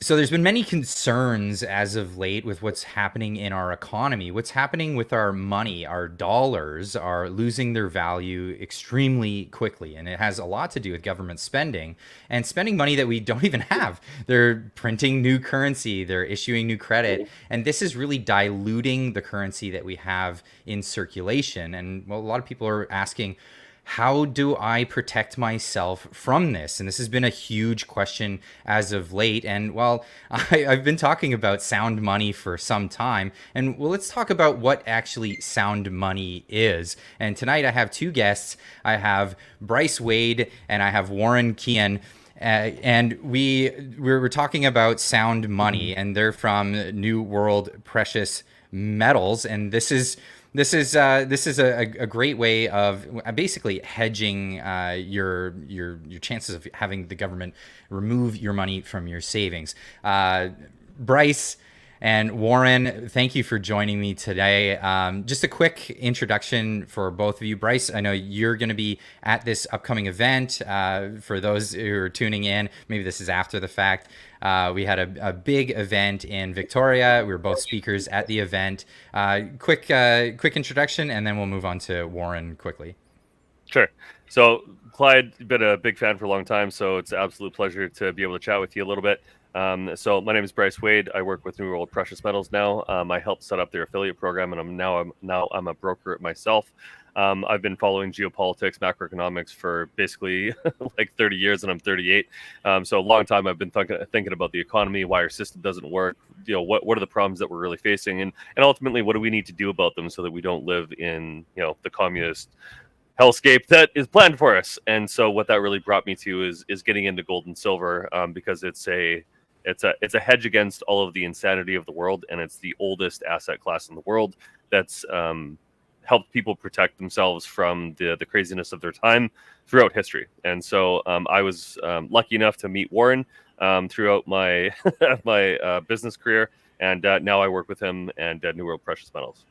So there's been many concerns as of late with what's happening in our economy. What's happening with our money, our dollars are losing their value extremely quickly. And it has a lot to do with government spending and spending money that we don't even have. They're printing new currency, they're issuing new credit. And this is really diluting the currency that we have in circulation. And well, a lot of people are asking, how do I protect myself from this? And this has been a huge question as of late. And well, I've been talking about sound money for some time. And well, let's talk about what actually sound money is. And tonight I have two guests. I have Bryce Wade and I have Warren Kean. And we're talking about sound money, and they're from New World Precious Metals, and this is a great way of basically hedging your chances of having the government remove your money from your savings. Bryce and Warren, thank you for joining me today. Just a quick introduction for both of you. Bryce, I know you're going to be at this upcoming event. For those who are tuning in, maybe this is after the fact. We had a big event in Victoria. We were both speakers at the event. Quick introduction, and then we'll move on to Warren quickly. Sure. So, Clyde, you've been a big fan for a long time, so it's an absolute pleasure to be able to chat with you a little bit. So my name is Bryce Wade. I work with New World Precious Metals now. I helped set up their affiliate program, and I'm a broker myself. I've been following geopolitics, macroeconomics for basically like 30 years, and I'm 38. So a long time I've been thinking about the economy, why our system doesn't work. What are the problems that we're really facing, and ultimately what do we need to do about them so that we don't live in the communist hellscape that is planned for us. And so what that really brought me to is getting into gold and silver, because it's a hedge against all of the insanity of the world, and it's the oldest asset class in the world that's helped people protect themselves from the craziness of their time throughout history. And so I was lucky enough to meet Warren throughout my my business career, and now I work with him and New World Precious Metals.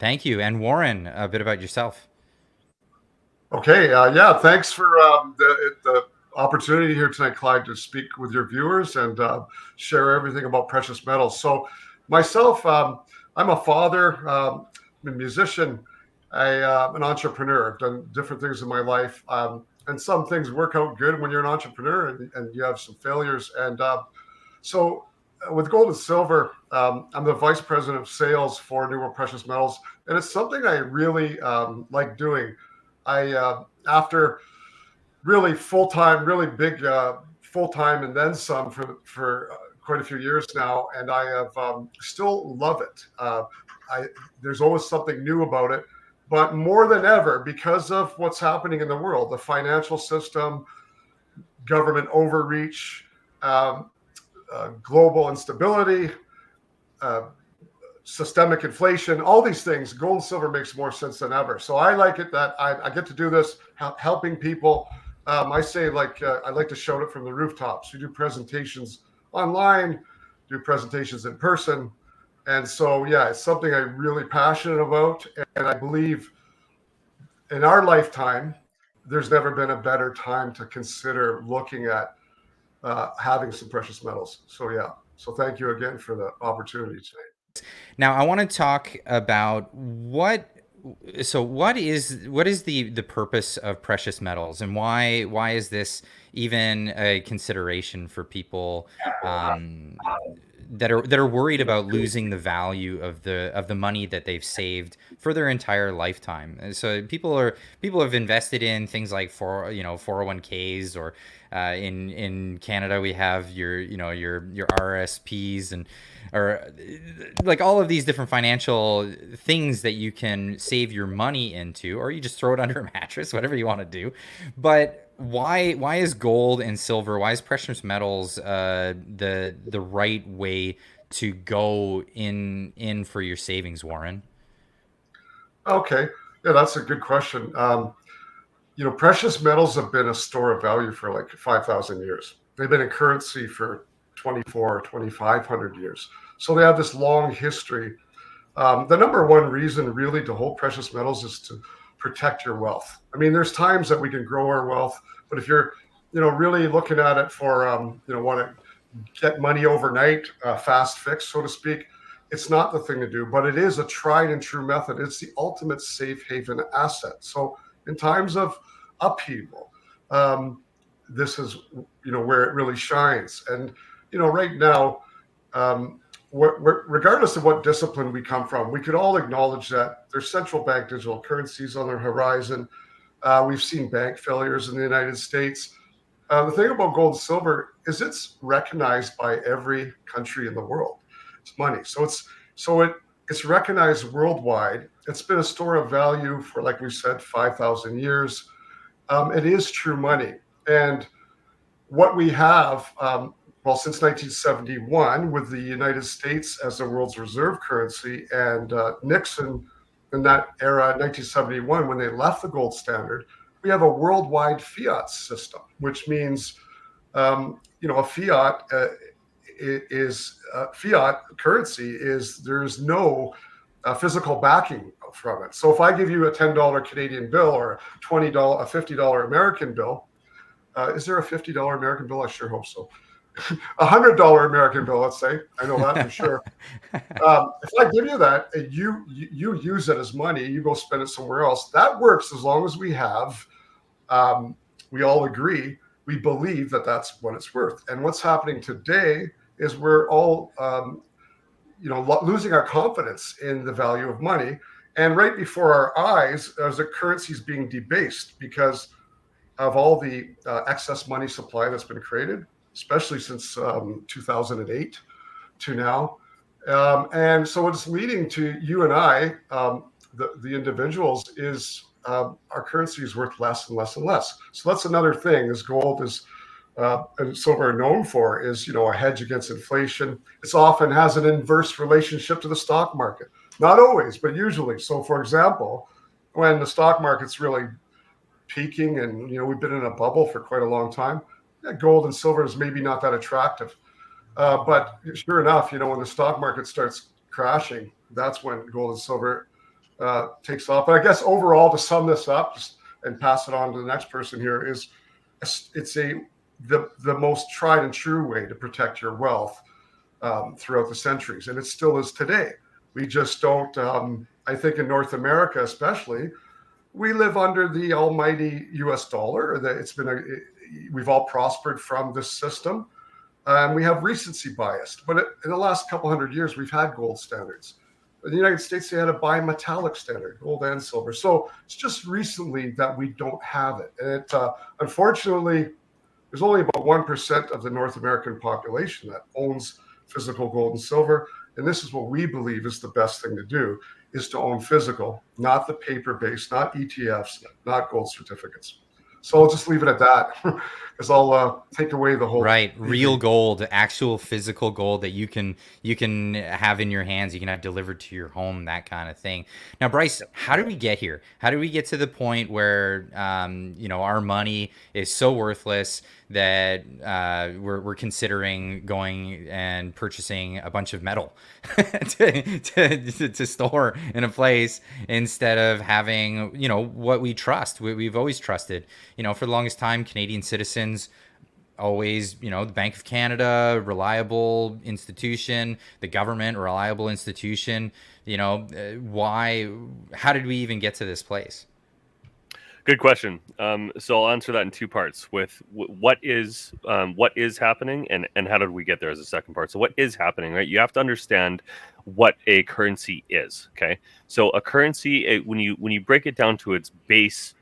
Thank you. And Warren, a bit about yourself. Okay. Yeah. Thanks for the opportunity here tonight, Clyde, to speak with your viewers and share everything about precious metals. So myself, I'm a father, I'm a musician, an entrepreneur. I've done different things in my life. And some things work out good when you're an entrepreneur, and you have some failures. And so with gold and silver, I'm the vice president of sales for New World Precious Metals, and it's something I really like doing. After really full-time, really big full-time and then some for quite a few years now, and I have still love it. There's always something new about it, but more than ever, because of what's happening in the world, the financial system, government overreach, global instability, systemic inflation, all these things, gold and silver makes more sense than ever. So I like it that I get to do this, helping people. I say I like to shout it from the rooftops. We do presentations online, do presentations in person. And so, yeah, it's something I'm really passionate about. And I believe in our lifetime, there's never been a better time to consider looking at having some precious metals. So, yeah. So thank you again for the opportunity today. Now, I want to talk about what is the purpose of precious metals, and why is this even a consideration for people that are worried about losing the value of the money that they've saved for their entire lifetime? And so people have invested in things like 401ks, or in Canada we have your RSPs, and or like all of these different financial things that you can save your money into, or you just throw it under a mattress, whatever you want to do. But why is gold and silver, why is precious metals the right way to go in for your savings, Warren? Okay, yeah, that's a good question. Precious metals have been a store of value for like 5,000 years. They've been a currency for 24 or 2,500 years. So they have this long history. The number one reason really to hold precious metals is to protect your wealth. I mean, there's times that we can grow our wealth, but if you're, really looking at it for, want to get money overnight, fast fix, so to speak. It's not the thing to do, but it is a tried and true method. It's the ultimate safe haven asset. So in times of upheaval, this is where it really shines. And right now, regardless of what discipline we come from, we could all acknowledge that there's central bank digital currencies on the horizon. We've seen bank failures in the United States. The thing about gold and silver is it's recognized by every country in the world. It's money, it's recognized worldwide. It's been a store of value for, like we said, 5,000 years. It is true money, and what we have, since 1971, with the United States as the world's reserve currency, and Nixon in that era, 1971, when they left the gold standard, we have a worldwide fiat system, which means, a fiat fiat currency is there's no physical backing from it. So if I give you a $10 Canadian bill or a $50 American bill, is there a $50 American bill? I sure hope so. $100 American bill, let's say. I know that for sure. If I give you that, and you use it as money, you go spend it somewhere else. That works as long as we have, we all agree, we believe that that's what it's worth. And what's happening today is we're all, losing our confidence in the value of money. And right before our eyes, as the currency is being debased because of all the excess money supply that's been created, especially since 2008 to now. And so what's leading to you and I, the individuals, is our currency is worth less and less and less. So that's another thing, is gold is and silver are known for, is a hedge against inflation. It often has an inverse relationship to the stock market. Not always, but usually. So for example, when the stock market's really peaking and we've been in a bubble for quite a long time, gold and silver is maybe not that attractive. But sure enough, when the stock market starts crashing, that's when gold and silver takes off. But I guess overall, to sum this up and pass it on to the next person here, is it's the most tried and true way to protect your wealth throughout the centuries, and it still is today. We just don't. I think in North America, especially, we live under the almighty U.S. dollar. We've all prospered from this system, and we have recency bias. But in the last couple hundred years, we've had gold standards. In the United States, they had a bimetallic standard, gold and silver. So it's just recently that we don't have it. And unfortunately, there's only about 1% of the North American population that owns physical gold and silver. And this is what we believe is the best thing to do, is to own physical, not the paper-based, not ETFs, not gold certificates. So I'll just leave it at that, because I'll take away the whole real gold, actual physical gold that you can have in your hands, you can have delivered to your home, that kind of thing. Now, Bryce, how did we get here? How did we get to the point where our money is so worthless that we're considering going and purchasing a bunch of metal to store in a place, instead of having what we trust, we've always trusted. For the longest time, Canadian citizens always, the Bank of Canada, reliable institution, the government, reliable institution. Why? How did we even get to this place? Good question. So I'll answer that in two parts, with what is happening and how did we get there as a second part. So what is happening, right? You have to understand what a currency is. Okay. So a currency, when you break it down to its base,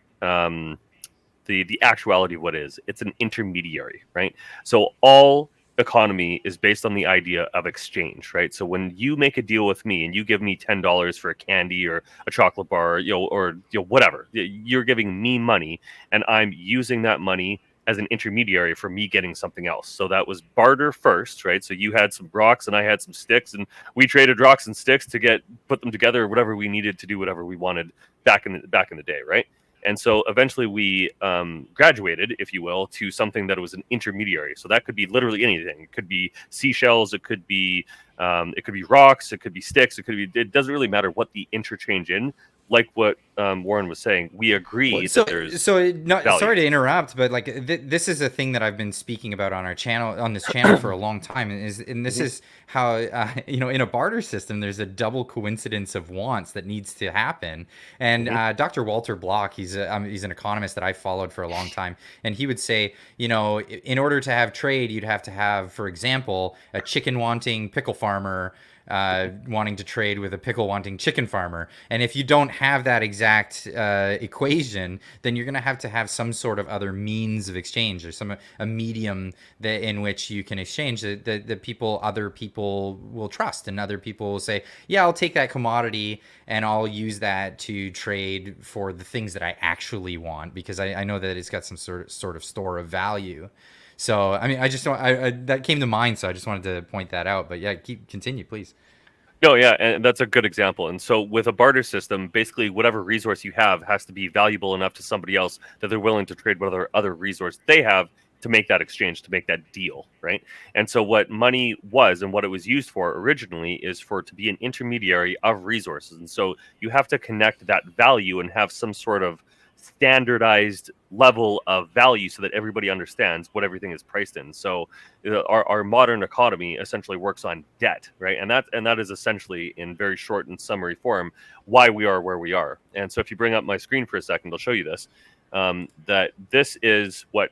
the actuality of what it's an intermediary, right? So all economy is based on the idea of exchange, right? So when you make a deal with me and you give me $10 for a candy or a chocolate bar, or whatever, you're giving me money, and I'm using that money as an intermediary for me getting something else. So that was barter first, right? So you had some rocks and I had some sticks, and we traded rocks and sticks to put them together, whatever we needed to do, whatever we wanted back in the day, right? And so eventually we graduated, if you will, to something that was an intermediary. So that could be literally anything. It could be seashells. It could be rocks. It could be sticks. It doesn't really matter what the interchange like what Warren was saying, we agree that there's value. Sorry to interrupt, but like this is a thing that I've been speaking about on our channel, on this channel for a long time, and this is how in a barter system, there's a double coincidence of wants that needs to happen. And Dr. Walter Block, he's an economist that I followed for a long time, and he would say, in order to have trade, you'd have to have, for example, a chicken wanting pickle farmer wanting to trade with a pickle wanting chicken farmer. And if you don't have that exact equation, then you're going to have some sort of other means of exchange, or a medium that in which you can exchange that other people will trust, and other people will say, yeah, I'll take that commodity and I'll use that to trade for the things that I actually want, because I know that it's got some sort of store of value. So, I mean, I just don't, that came to mind, so I just wanted to point that out. But yeah, continue, please. No, yeah, and that's a good example. And so with a barter system, basically whatever resource you have has to be valuable enough to somebody else that they're willing to trade whatever other resource they have to make that exchange, to make that deal, right? And so what money was and what it was used for originally is for it to be an intermediary of resources. And so you have to connect that value and have some sort of standardized level of value so that everybody understands what everything is priced in. So our modern economy essentially works on debt, right? And that is essentially, in very short and summary form, why we are where we are. And so if you bring up my screen for a second, I'll show you this. That this is what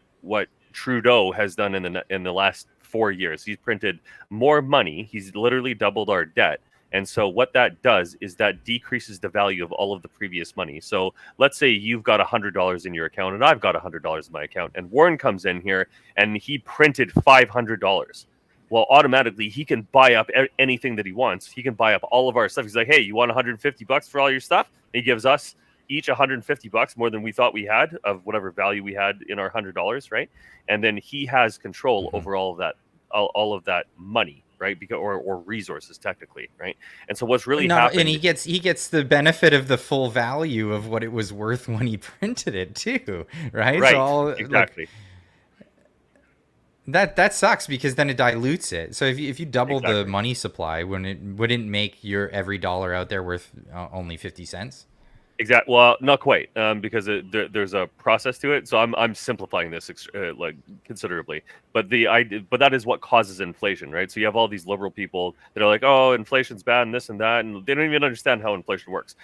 Trudeau has done in the last 4 years. He's printed more money. He's literally doubled our debt. And so what that does is that decreases the value of all of the previous money. So let's say you've got $100 in your account and I've got $100 in my account, and Warren comes in here and he printed $500. Well, automatically he can buy up anything that he wants. He can buy up all of our stuff. He's like, hey, you want $150 for all your stuff? And he gives us each $150, more than we thought we had of whatever value we had in our $100, right? And then he has control over all of that money, right? Because or resources technically, right? And so what's really happened, and he gets the benefit of the full value of what it was worth when he printed it too, right? Right, So exactly. That sucks, because then it dilutes it. So if you double the Exactly. money supply, wouldn't make your every dollar out there worth only 50 cents? Exactly. Well, not quite, because there's a process to it. So I'm simplifying this like considerably. But that is what causes inflation, right? So you have all these liberal people that are like, oh, inflation's bad and this and that, and they don't even understand how inflation works.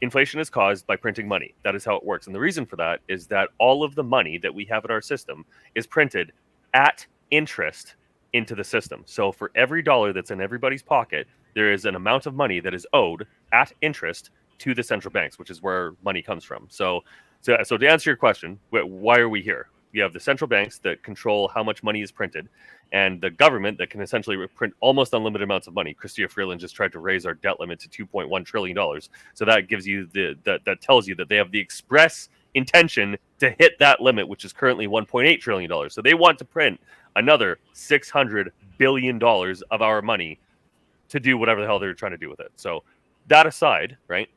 Inflation is caused by printing money. That is how it works. And the reason for that is that all of the money that we have in our system is printed at interest into the system. So for every dollar that's in everybody's pocket, there is an amount of money that is owed at interest to the central banks, which is where money comes from. So to answer your question, why are we here? You have the central banks that control how much money is printed, and the government that can essentially print almost unlimited amounts of money. Chrystia Freeland just tried to raise our debt limit to $2.1 trillion. So that gives you that tells you that they have the express intention to hit that limit, which is currently $1.8 trillion. So they want to print another $600 billion of our money to do whatever the hell they're trying to do with it. So that aside, right?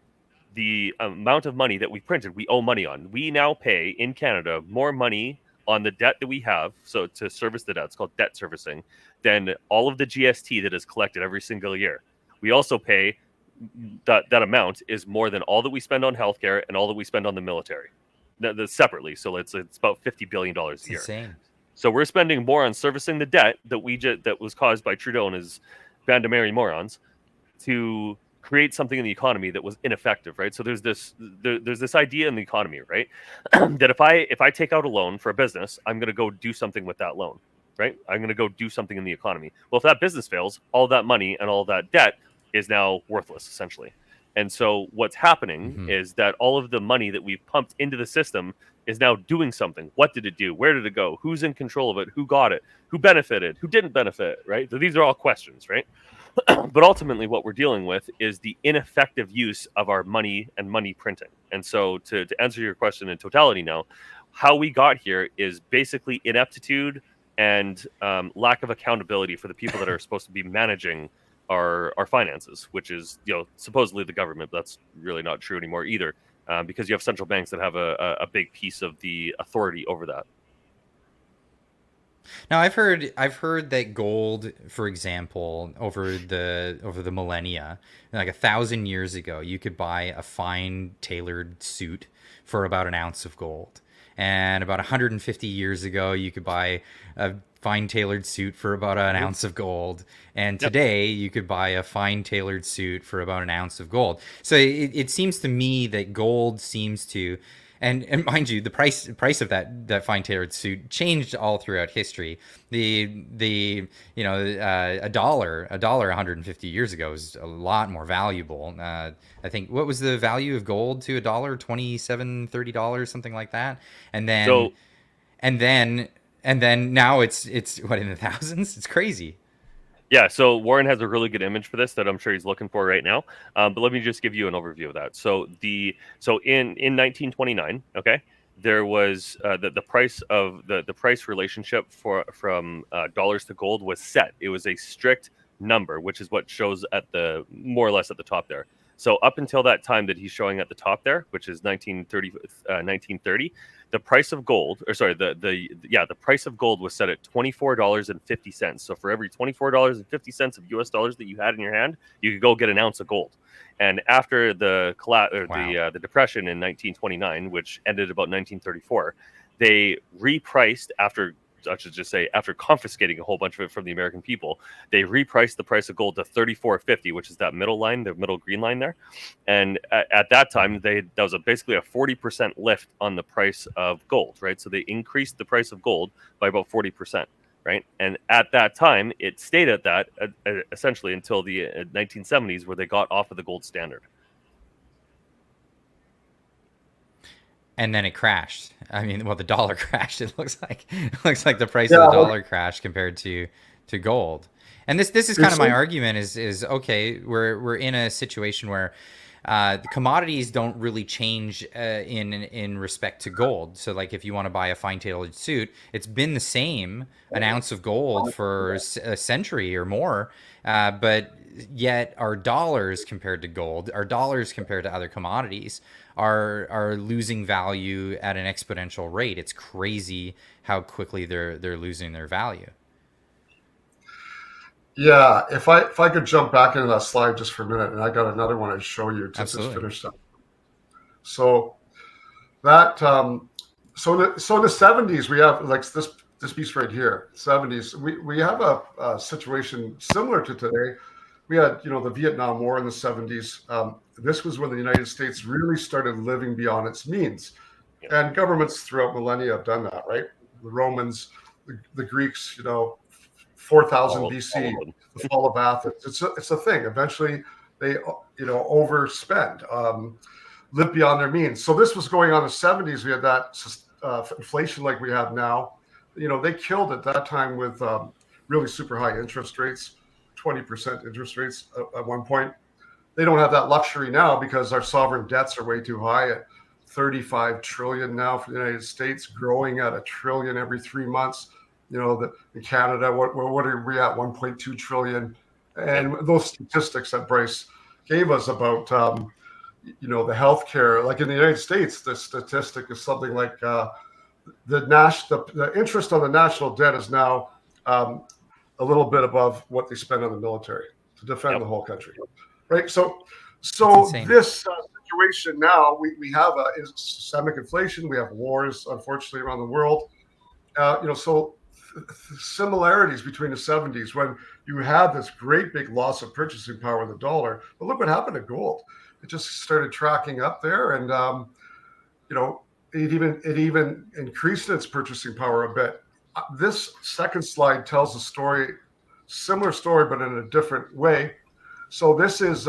The amount of money that we printed, we owe money on. We now pay in Canada more money on the debt that we have, so to service the debt, it's called debt servicing, than all of the GST that is collected every single year. We also pay that amount is more than all that we spend on healthcare and all that we spend on the military, separately. So it's about $50 billion a year. Insane. So we're spending more on servicing the debt that was caused by Trudeau and his band of merry morons to create something in the economy that was ineffective, right? So there's this idea in the economy, right, that if I take out a loan for a business, I'm going to go do something with that loan, right? I'm going to go do something in the economy. Well, if that business fails, all that money and all that debt is now worthless, essentially. And so what's happening is that all of the money that we've pumped into the system is now doing something. What did it do? Where did it go? Who's in control of it? Who got it? Who benefited? Who didn't benefit, right? So these are all questions, right? But ultimately, what we're dealing with is the ineffective use of our money and money printing. And so to answer your question in totality now, how we got here is basically ineptitude and lack of accountability for the people that are supposed to be managing our finances, which is, supposedly the government. But that's really not true anymore either, because you have central banks that have a big piece of the authority over that. Now I've heard that gold, for example, over the millennia, like 1,000 years ago, you could buy a fine tailored suit for about an ounce of gold, and about 150 years ago, you could buy a fine tailored suit for about an Hmm. ounce of gold, and Yep. today you could buy a fine tailored suit for about an ounce of gold. So it seems to me that gold seems to, and mind you, the price of that fine tailored suit changed all throughout history. The a dollar 150 years ago was a lot more valuable. I think, what was the value of gold to a dollar? 27, $30, something like that. And then So and then and then now it's what, in the thousands. It's crazy. yeah, so Warren has a really good image for this that I'm sure he's looking for right now. But let me just give you an overview of that. So in 1929, okay, there was the price of the price relationship from dollars to gold was set. It was a strict number, which is what shows at the more or less at the top there. So up until that time that he's showing at the top there, which is 1930, the price of gold, or sorry, the price of gold was set at $24.50. So for every $24.50 of US dollars that you had in your hand, you could go get an ounce of gold. And after the Wow. the depression in 1929, which ended about 1934, they repriced after. I should just say, after confiscating a whole bunch of it from the American people, they repriced the price of gold to 34.50, which is that middle line, the middle green line there. And at that time, that was basically a 40% lift on the price of gold, right? So they increased the price of gold by about 40%, right? And at that time, it stayed at that essentially until the 1970s, where they got off of the gold standard. And then it crashed. I mean, well, the dollar crashed. It looks like the price of the Yeah, dollar crashed compared to gold. And this is kind it's of my argument, is okay. We're in a situation where the commodities don't really change in respect to gold. So, like, if you want to buy a fine tailored suit, it's been the same, an ounce of gold for a century or more. But yet our dollars compared to other commodities are losing value at an exponential rate. It's crazy how quickly they're losing their value. Yeah, if I could jump back into that slide just for a minute, and I got another one I'd show you to just Absolutely. finish that. So that so in the 70s we have like this piece right here. 70s we have a situation similar to today. We had the Vietnam War in the 70s. This was when the United States really started living beyond its means, Yep. and governments throughout millennia have done that, right? The Romans, the Greeks, 4000 All BC, of them. the fall of Athens. It's a thing. Eventually, they overspend, live beyond their means. So this was going on in the 70s. We had that inflation like we have now. They killed at that time with really super high interest rates, 20% interest rates at one point. They don't have that luxury now because our sovereign debts are way too high at 35 trillion now for the United States, growing at a trillion every 3 months. In Canada, what are we at? 1.2 trillion. Yep. And those statistics that Bryce gave us about, the healthcare, like in the United States, the statistic is something like the interest on the national debt is now a little bit above what they spend on the military to defend Yep. the whole country, right? So, It's so insane. this situation now, we have systemic inflation. We have wars, unfortunately, around the world. So similarities between the 70s when you had this great big loss of purchasing power of the dollar. But look what happened to gold. It just started tracking up there, and you know, it even increased its purchasing power a bit. This second slide tells a story, similar story, but in a different way. So this is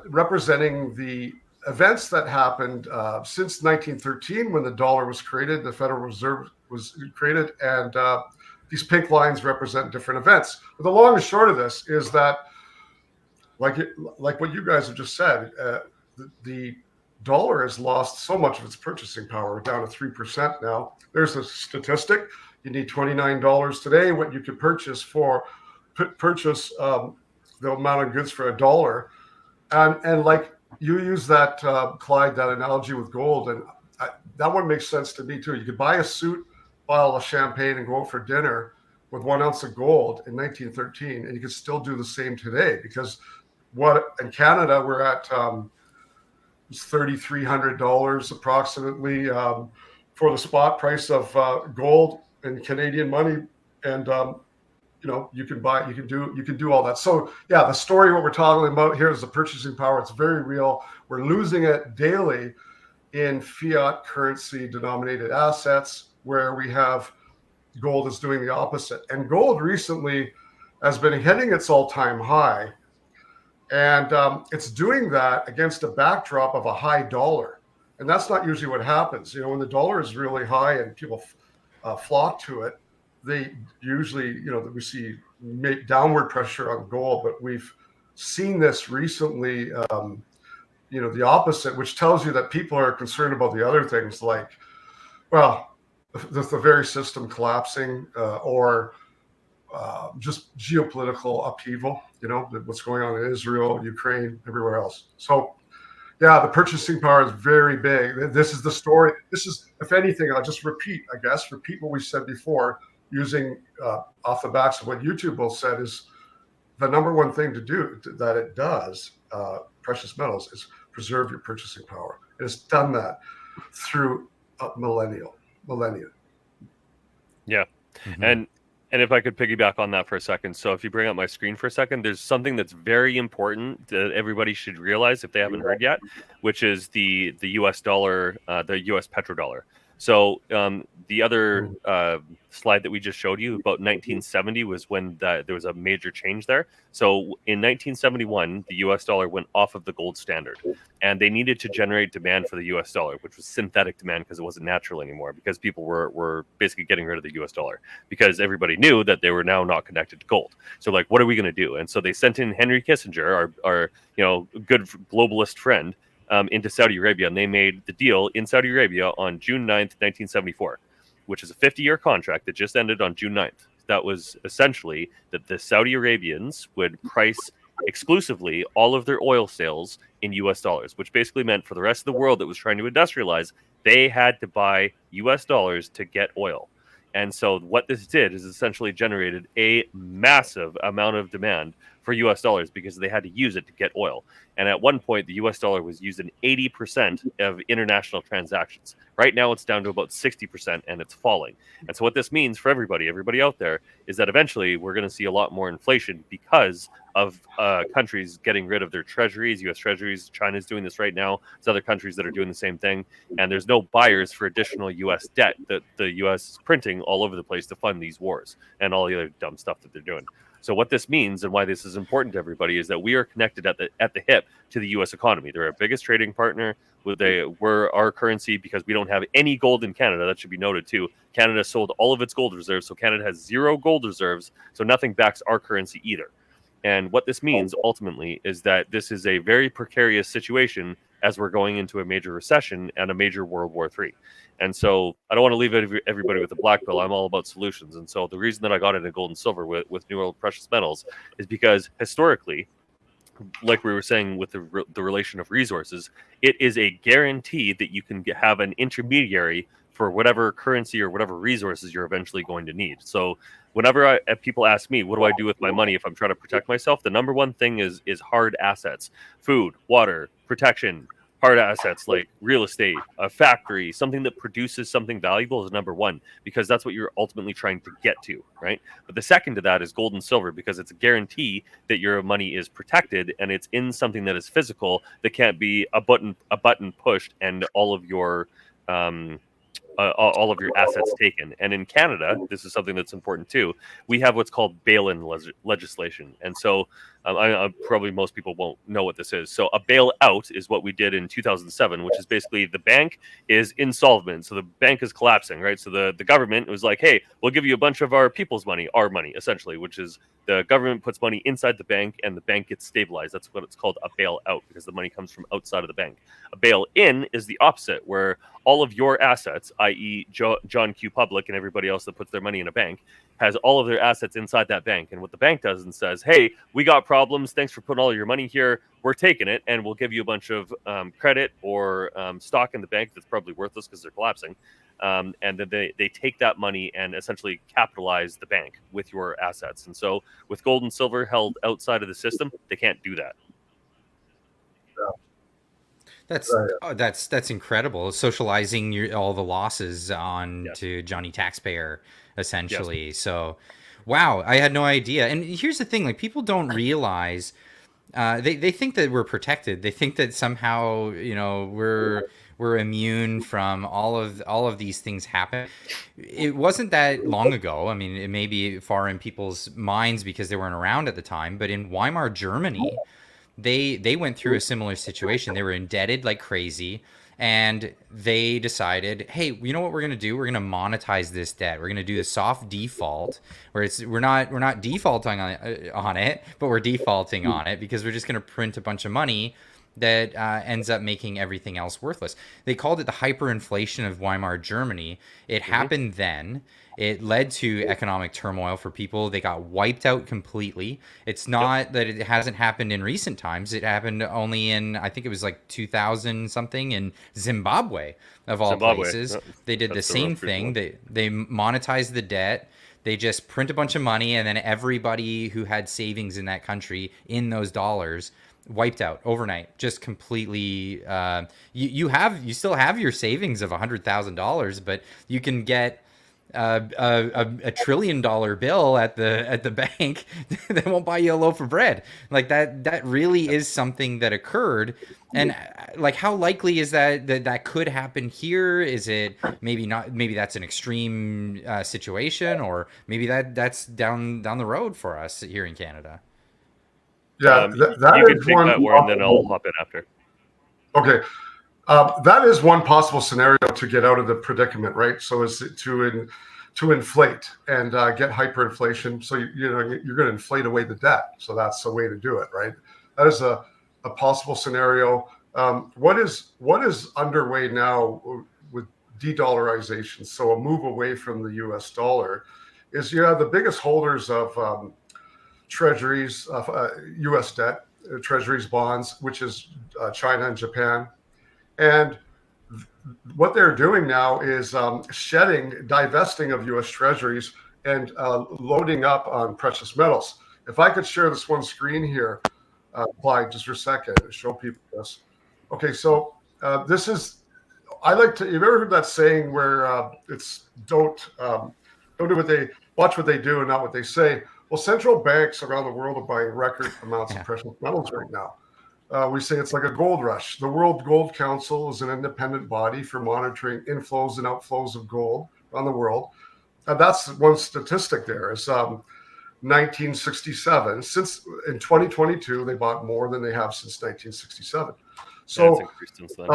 representing the events that happened since 1913 when the dollar was created, the Federal Reserve was created, and these pink lines represent different events. But the long and short of this is that, like what you guys have just said, the dollar has lost so much of its purchasing power, down to 3% now. There's a statistic. You need $29 today. What you could purchase the amount of goods for $1. And like you use that, Clyde, that analogy with gold, and that one makes sense to me too. You could buy a suit bottle of champagne and go out for dinner with 1 ounce of gold in 1913, and you can still do the same today, because what in Canada we're at it's $3,300 approximately for the spot price of gold in Canadian money, and you can do all that. So yeah, the story what we're talking about here is the purchasing power. It's very real. We're losing it daily in fiat currency denominated assets, where we have gold is doing the opposite. And gold recently has been hitting its all-time high, and it's doing that against a backdrop of a high dollar. And that's not usually what happens. When the dollar is really high and people flock to it, they usually, we see downward pressure on gold. But we've seen this recently, the opposite, which tells you that people are concerned about the other things, like, well, the very system collapsing, or just geopolitical upheaval, what's going on in Israel, Ukraine, everywhere else. So yeah, the purchasing power is very big. This is the story. This is, if anything, I'll just repeat what we said before, using off the backs of what YouTube both said, is the number one thing to do that it does, precious metals, is preserve your purchasing power. It has done that through millennia. Yeah. Mm-hmm. And if I could piggyback on that for a second. So if you bring up my screen for a second, there's something that's very important that everybody should realize if they haven't heard yet, which is the US dollar, the US petrodollar. So the other slide that we just showed you about 1970 was when there was a major change there. So in 1971, the US dollar went off of the gold standard, and they needed to generate demand for the US dollar, which was synthetic demand because it wasn't natural anymore, because people were basically getting rid of the US dollar because everybody knew that they were now not connected to gold. So like, what are we going to do? And so they sent in Henry Kissinger, our good globalist friend, into Saudi Arabia, and they made the deal in Saudi Arabia on June 9th, 1974, which is a 50-year contract that just ended on June 9th. That was essentially that the Saudi Arabians would price exclusively all of their oil sales in US dollars, which basically meant for the rest of the world that was trying to industrialize, they had to buy US dollars to get oil. And so what this did is essentially generated a massive amount of demand for US dollars because they had to use it to get oil. And at one point, the US dollar was used in 80% of international transactions. Right now, it's down to about 60%, and it's falling. And so what this means for everybody out there, is that eventually we're going to see a lot more inflation because of countries getting rid of their treasuries, US treasuries. China's doing this right now. There's other countries that are doing the same thing. And there's no buyers for additional US debt that the US is printing all over the place to fund these wars and all the other dumb stuff that they're doing. So what this means, and why this is important to everybody, is that we are connected at the hip to the U.S. economy. They're our biggest trading partner. We're our currency because we don't have any gold in Canada. That should be noted too. Canada sold all of its gold reserves, so Canada has zero gold reserves. So nothing backs our currency either. And what this means ultimately is that this is a very precarious situation as we're going into a major recession and a major World War III. And so I don't want to leave everybody with a black pill. I'm all about solutions. And so the reason that I got into gold and silver with New World Precious Metals is because historically, like we were saying with the relation of resources, it is a guarantee that you can have an intermediary for whatever currency or whatever resources you're eventually going to need. So whenever people ask me, what do I do with my money if I'm trying to protect myself? The number one thing is hard assets: food, water, protection. Hard assets like real estate, a factory, something that produces something valuable is number one, because that's what you're ultimately trying to get to, right? But the second to that is gold and silver, because it's a guarantee that your money is protected and it's in something that is physical, that can't be a button pushed and all of your assets taken. And in Canada, this is something that's important too. We have what's called bail-in legislation. And so I probably most people won't know what this is. So a bailout is what we did in 2007, which is basically the bank is insolvent. So the bank is collapsing, right? So the government was like, hey, we'll give you a bunch of our people's money, our money, essentially, which is the government puts money inside the bank and the bank gets stabilized. That's what it's called, a bailout, because the money comes from outside of the bank. A bail-in is the opposite, where all of your assets, i.e. John Q. Public and everybody else that puts their money in a bank, has all of their assets inside that bank. And what the bank does and says, hey, we got problems. Thanks for putting all your money here. We're taking it, and we'll give you a bunch of credit or stock in the bank that's probably worthless because they're collapsing. and then they take that money and essentially capitalize the bank with your assets. And so with gold and silver held outside of the system, they can't do that. That's incredible. Socializing all the losses on Yes. to Johnny Taxpayer, essentially. Yes. So, wow, I had no idea. And here's the thing: like people don't realize they think that we're protected. They think that somehow we're immune from all of these things happen. It wasn't that long ago. I mean, it may be far in people's minds because they weren't around at the time. But in Weimar Germany, they went through a similar situation. They were indebted like crazy, and they decided, hey, you know what we're gonna do? We're gonna monetize this debt. We're gonna do a soft default, where we're not defaulting on it, but we're defaulting on it because we're just gonna print a bunch of money that ends up making everything else worthless. They called it the hyperinflation of Weimar Germany. It happened then. It led to economic turmoil for people. They got wiped out completely. It's not that it hasn't happened in recent times. It happened only in, I think it was like 2000 something in Zimbabwe, of all places. Yep. They did the same thing. They monetized the debt. They just print a bunch of money, and then everybody who had savings in that country in those dollars wiped out overnight, just completely. You still have your savings of $100,000, but you can get a $1 trillion bill at the bank that won't buy you a loaf of bread. Like that really is something that occurred. And like, how likely is that could happen here? Is it maybe not? Maybe that's an extreme situation, or maybe that's down the road for us here in Canada. Yeah, You can take that, Warren, then I'll hop in after. Okay. That is one possible scenario to get out of the predicament, right? So is to inflate and get hyperinflation. So you're going to inflate away the debt. So that's the way to do it, right? That is a possible scenario. What is underway now with de-dollarization? So a move away from the U.S. dollar is you have the biggest holders of treasuries, U.S. debt, treasuries, bonds, which is China and Japan. And what they're doing now is divesting of U.S. treasuries and loading up on precious metals. If I could share this one screen here, Clyde, just for a second, and show people this. Okay, so this is, you've ever heard that saying where it's don't do watch what they do and not what they say. Well, central banks around the world are buying record amounts of precious metals right now. We say it's like a gold rush. The World Gold Council is an independent body for monitoring inflows and outflows of gold around the world. And that's one statistic there is 1967. Since in 2022, they bought more than they have since 1967. So it's increased since then.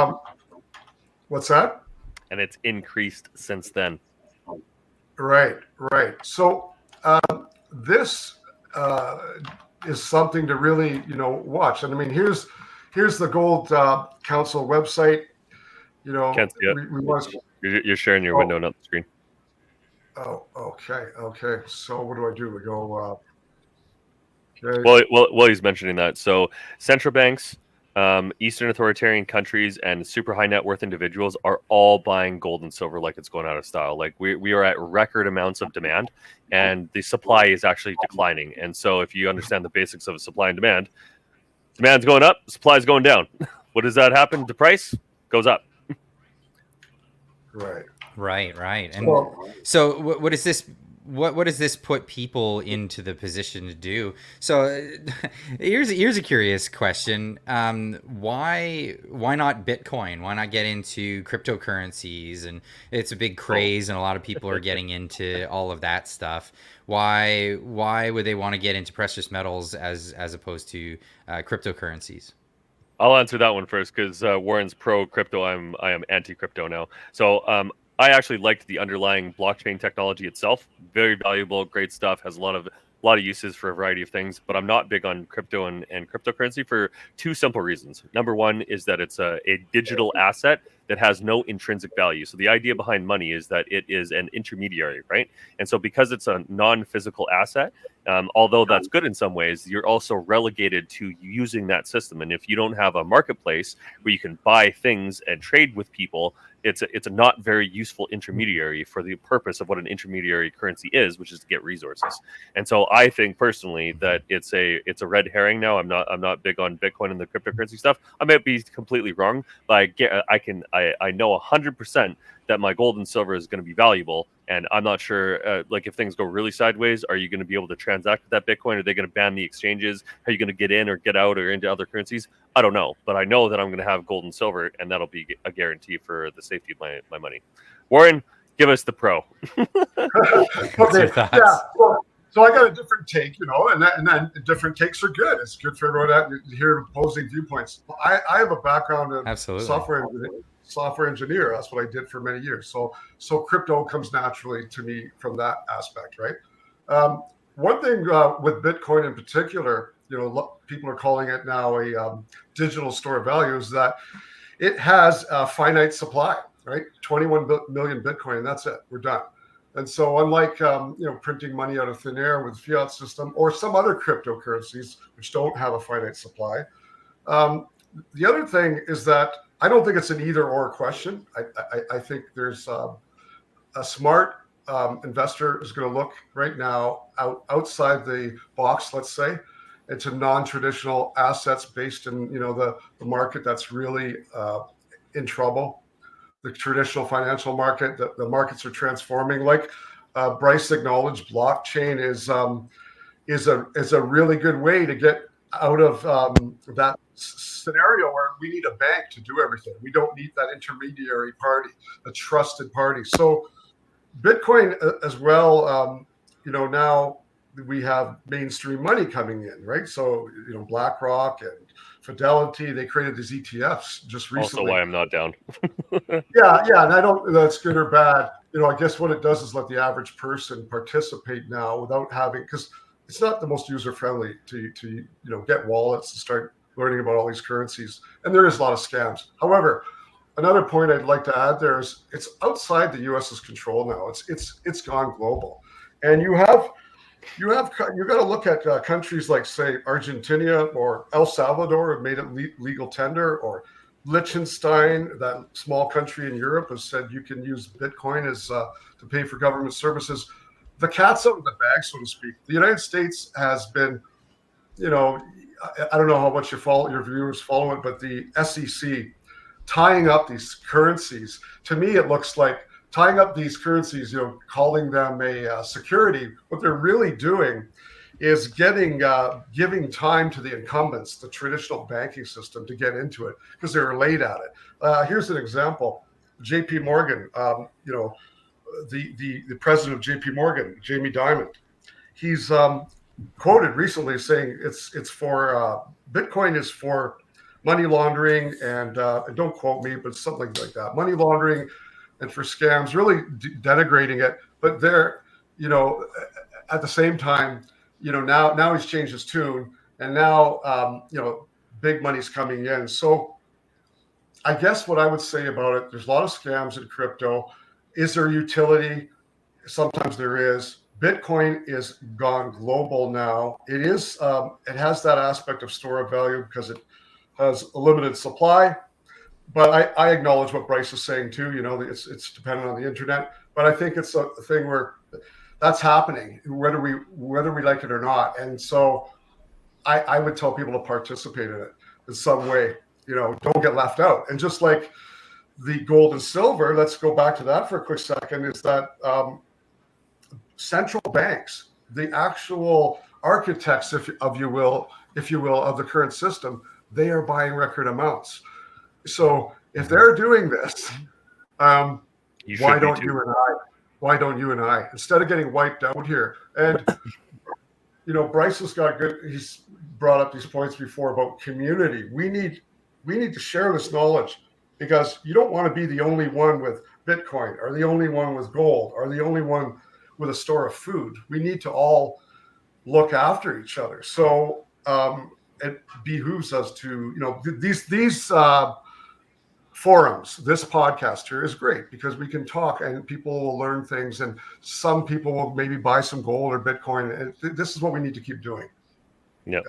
What's that? And it's increased since then. Right. So this is something to really, watch. And I mean, here's the Gold Council website. Can't see it. You're sharing your window, not the screen. Oh, okay. So what do? We go. Okay. Well, he's mentioning that. So central banks, Eastern authoritarian countries, and super high net worth individuals are all buying gold and silver like it's going out of style. Like we are at record amounts of demand, and the supply is actually declining. And so if you understand the basics of supply and demand's going up, supply's going down. What does that happen? The price goes up. Right. And so what is this? What does this put people into the position to do? So here's a curious question. Why not Bitcoin? Why not get into cryptocurrencies? And it's a big craze, and a lot of people are getting into all of that stuff. Why would they want to get into precious metals as opposed to cryptocurrencies? I'll answer that one first because Warren's pro crypto. I am anti crypto now. So I actually liked the underlying blockchain technology itself. Very valuable, great stuff. Has a lot of uses for a variety of things. But I'm not big on crypto and cryptocurrency for two simple reasons. Number one is that it's a digital asset that has no intrinsic value. So the idea behind money is that it is an intermediary, right? And so because it's a non-physical asset, although that's good in some ways, you're also relegated to using that system. And if you don't have a marketplace where you can buy things and trade with people, it's a not very useful intermediary for the purpose of what an intermediary currency is, which is to get resources. And so I think personally that it's a red herring now. I'm not big on Bitcoin and the cryptocurrency stuff. I might be completely wrong, but I know 100% that my gold and silver is going to be valuable. And I'm not sure, like if things go really sideways, are you going to be able to transact with that Bitcoin? Are they going to ban the exchanges? Are you going to get in or get out or into other currencies? I don't know, but I know that I'm going to have gold and silver, and that'll be a guarantee for the safety of my money. Warren, give us the pro. Okay, yeah. Well, so I got a different take, and then different takes are good. It's good for everyone to hear opposing viewpoints. I have a background in software engineer. That's what I did for many years. So crypto comes naturally to me from that aspect, right? One thing with Bitcoin in particular, people are calling it now a digital store of value, is that it has a finite supply, right? 21 million Bitcoin, and that's it. We're done. And so unlike, printing money out of thin air with fiat system or some other cryptocurrencies, which don't have a finite supply, the other thing is that I don't think it's an either or question. I think there's a smart investor is going to look right now outside the box, let's say, into non-traditional assets based in the market that's really in trouble. The traditional financial market, the markets are transforming. Like Bryce acknowledged, blockchain is a really good way to get out of that scenario where we need a bank to do everything. We don't need that intermediary party, a trusted party. So Bitcoin as well, now we have mainstream money coming in, right? So, BlackRock and Fidelity, they created these ETFs just recently. Also why I'm not down. Yeah. And I don't, that's good or bad. I guess what it does is let the average person participate now without having, because it's not the most user-friendly to get wallets and start learning about all these currencies. And there is a lot of scams. However, another point I'd like to add there is it's outside the U.S.'s control now. It's gone global. And you got to look at countries like, say, Argentina or El Salvador have made it legal tender, or Liechtenstein, that small country in Europe, has said you can use Bitcoin as to pay for government services. The cat's out of the bag, so to speak. The United States has been, I don't know how much your viewers follow it, but the SEC tying up these currencies, to me, it looks like tying up these currencies, calling them a security. What they're really doing is giving time to the incumbents, the traditional banking system, to get into it because they're late at it. Here's an example: J.P. Morgan, the president of J.P. Morgan, Jamie Dimon, he's quoted recently saying it's for Bitcoin is for money laundering and don't quote me, but something like that, money laundering and for scams, really denigrating it. But they're, at the same time, now he's changed his tune, and now, big money's coming in. So I guess what I would say about it, there's a lot of scams in crypto. Is there utility? Sometimes there is. Bitcoin is gone global now. It is. It has that aspect of store of value because it has a limited supply. But I acknowledge what Bryce is saying too. It's dependent on the internet. But I think it's a thing where that's happening, whether we like it or not. And so I would tell people to participate in it in some way. Don't get left out. And just like the gold and silver, let's go back to that for a quick second, is that central banks, the actual architects, if you will, of the current system, they are buying record amounts. So if they're doing this, why don't you and I? Why don't you and I, instead of getting wiped out here? And Bryce has got good. He's brought up these points before about community. We need to share this knowledge, because you don't want to be the only one with Bitcoin or the only one with gold or the only one with a store of food. We need to all look after each other. So it behooves us to, these forums, this podcast here is great because we can talk and people will learn things, and some people will maybe buy some gold or Bitcoin. And this is what we need to keep doing. Yeah.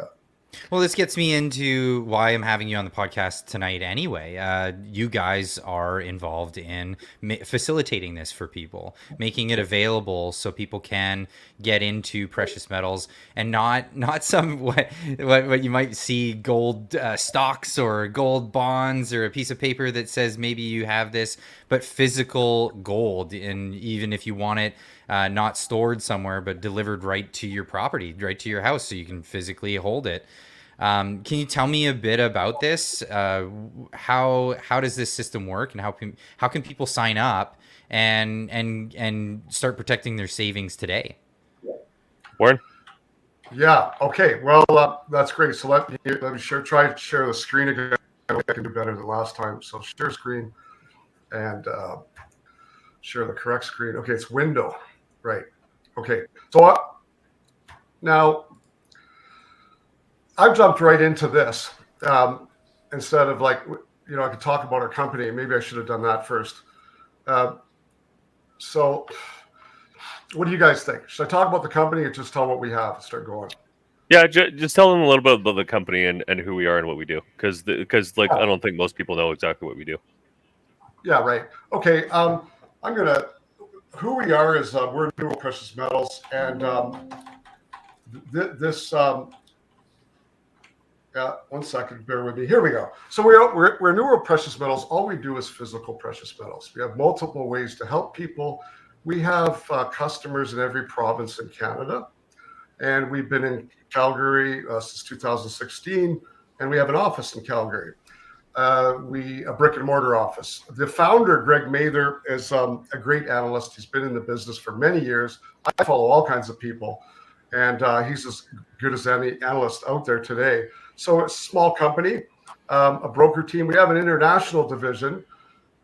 Well, this gets me into why I'm having you on the podcast tonight anyway. You guys are involved in facilitating this for people, making it available so people can get into precious metals and not some what you might see gold stocks or gold bonds or a piece of paper that says maybe you have this, but physical gold. And even if you want it not stored somewhere, but delivered right to your property, right to your house, so you can physically hold it. Can you tell me a bit about this? How does this system work, and how can people sign up and start protecting their savings today? Warren? Yeah. Okay. Well, that's great. So let me try to share the screen again. I can do better than last time. So share screen and share the correct screen. Okay, it's window, right? Okay. So now I've jumped right into this instead of I could talk about our company. Maybe I should have done that first. So what do you guys think? Should I talk about the company or just tell what we have and start going? Yeah, just tell them a little bit about the company and who we are and what we do, because I don't think most people know exactly what we do. Yeah, right. Okay. Who we are is we're New World Precious Metals, and this. Yeah, 1 second. Bear with me. Here we go. So we're New World Precious Metals. All we do is physical precious metals. We have multiple ways to help people. We have customers in every province in Canada, and we've been in Calgary since 2016, and we have an office in Calgary. A brick and mortar office. The founder, Greg Mather, is a great analyst. He's been in the business for many years. I follow all kinds of people, and he's as good as any analyst out there today. So it's a small company, a broker team. We have an international division,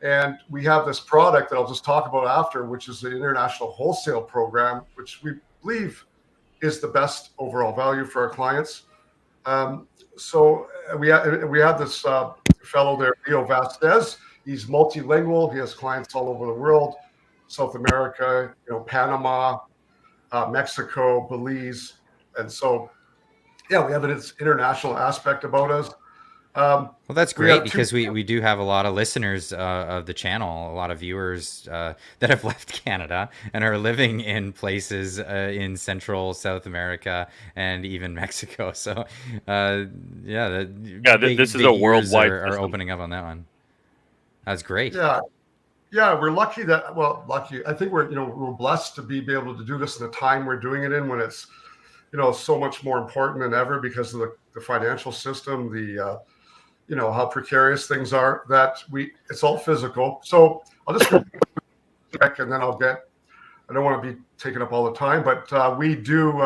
and we have this product that I'll just talk about after, which is the international wholesale program, which we believe is the best overall value for our clients. So we have this fellow there, Leo Vasquez. He's multilingual. He has clients all over the world, South America, Panama, Mexico, Belize, and so yeah, we have an international aspect about us. Well, that's great because we do have a lot of listeners of the channel, a lot of viewers that have left Canada and are living in places in Central South America and even Mexico. So, this is a worldwide are opening up on that one. That's great. Yeah, we're lucky that lucky. I think we're blessed to be able to do this in the time we're doing it in, when it's so much more important than ever because of the financial system, the how precarious things are, that it's all physical. So I'll just go back and then I don't want to be taking up all the time, but we do.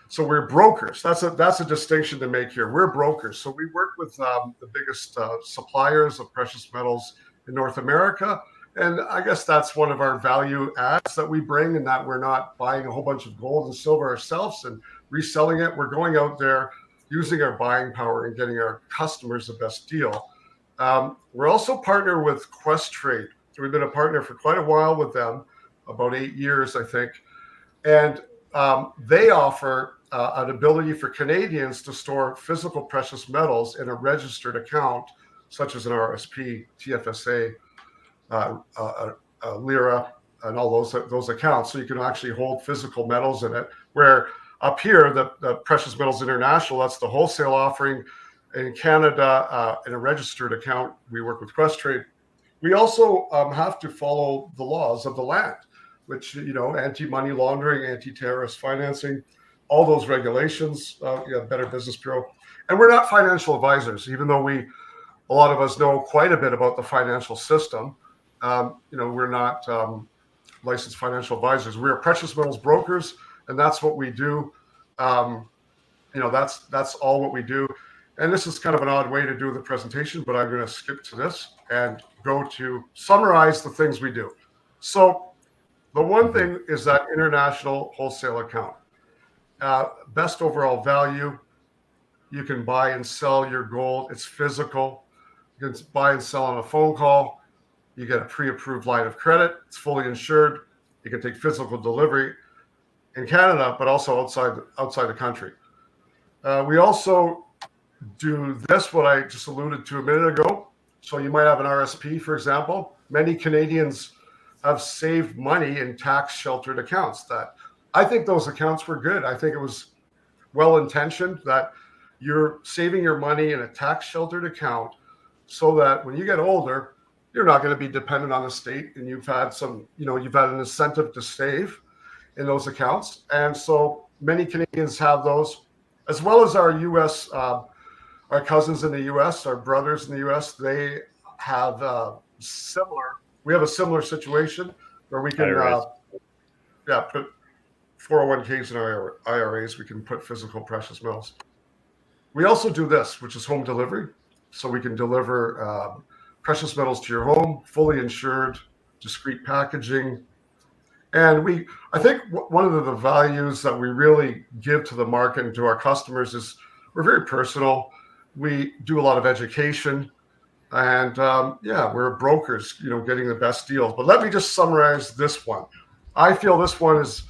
So we're brokers. That's a distinction to make here. We're brokers. So we work with the biggest suppliers of precious metals in North America. And I guess that's one of our value adds that we bring, in that we're not buying a whole bunch of gold and silver ourselves and reselling it. We're going out there using our buying power and getting our customers the best deal. We're also partnered with Quest Trade. We've been a partner for quite a while with them, about 8 years, I think. And they offer an ability for Canadians to store physical precious metals in a registered account, such as an RSP, TFSA, Lira, and all those accounts. So you can actually hold physical metals in it, where up here, the Precious Metals International, that's the wholesale offering. In Canada, in a registered account, we work with Quest Trade. We also have to follow the laws of the land, which, anti-money laundering, anti-terrorist financing, all those regulations, Better Business Bureau. And we're not financial advisors, even though a lot of us know quite a bit about the financial system. We're not licensed financial advisors. We're precious metals brokers, and that's what we do. That's all what we do. And this is kind of an odd way to do the presentation, but I'm going to skip to this and go to summarize the things we do. So the one thing is that international wholesale account. Best overall value. You can buy and sell your gold. It's physical. You can buy and sell on a phone call. You get a pre-approved line of credit. It's fully insured. You can take physical delivery in Canada, but also outside the country. We also do this, what I just alluded to a minute ago. So you might have an RSP, for example. Many Canadians have saved money in tax sheltered accounts. That I think those accounts were good. I think it was well intentioned that you're saving your money in a tax sheltered account so that when you get older, you're not going to be dependent on the state, and you've had an incentive to save in those accounts. And so many Canadians have those, as well as our U.S. Our cousins in the U.S., our brothers in the U.S. They have similar. We have a similar situation where we can, put 401ks in our IRAs. We can put physical precious metals. We also do this, which is home delivery. So we can deliver precious metals to your home, fully insured, discreet packaging. And I think one of the values that we really give to the market and to our customers is we're very personal. We do a lot of education, and we're brokers, getting the best deals. But let me just summarize this one. I feel this one is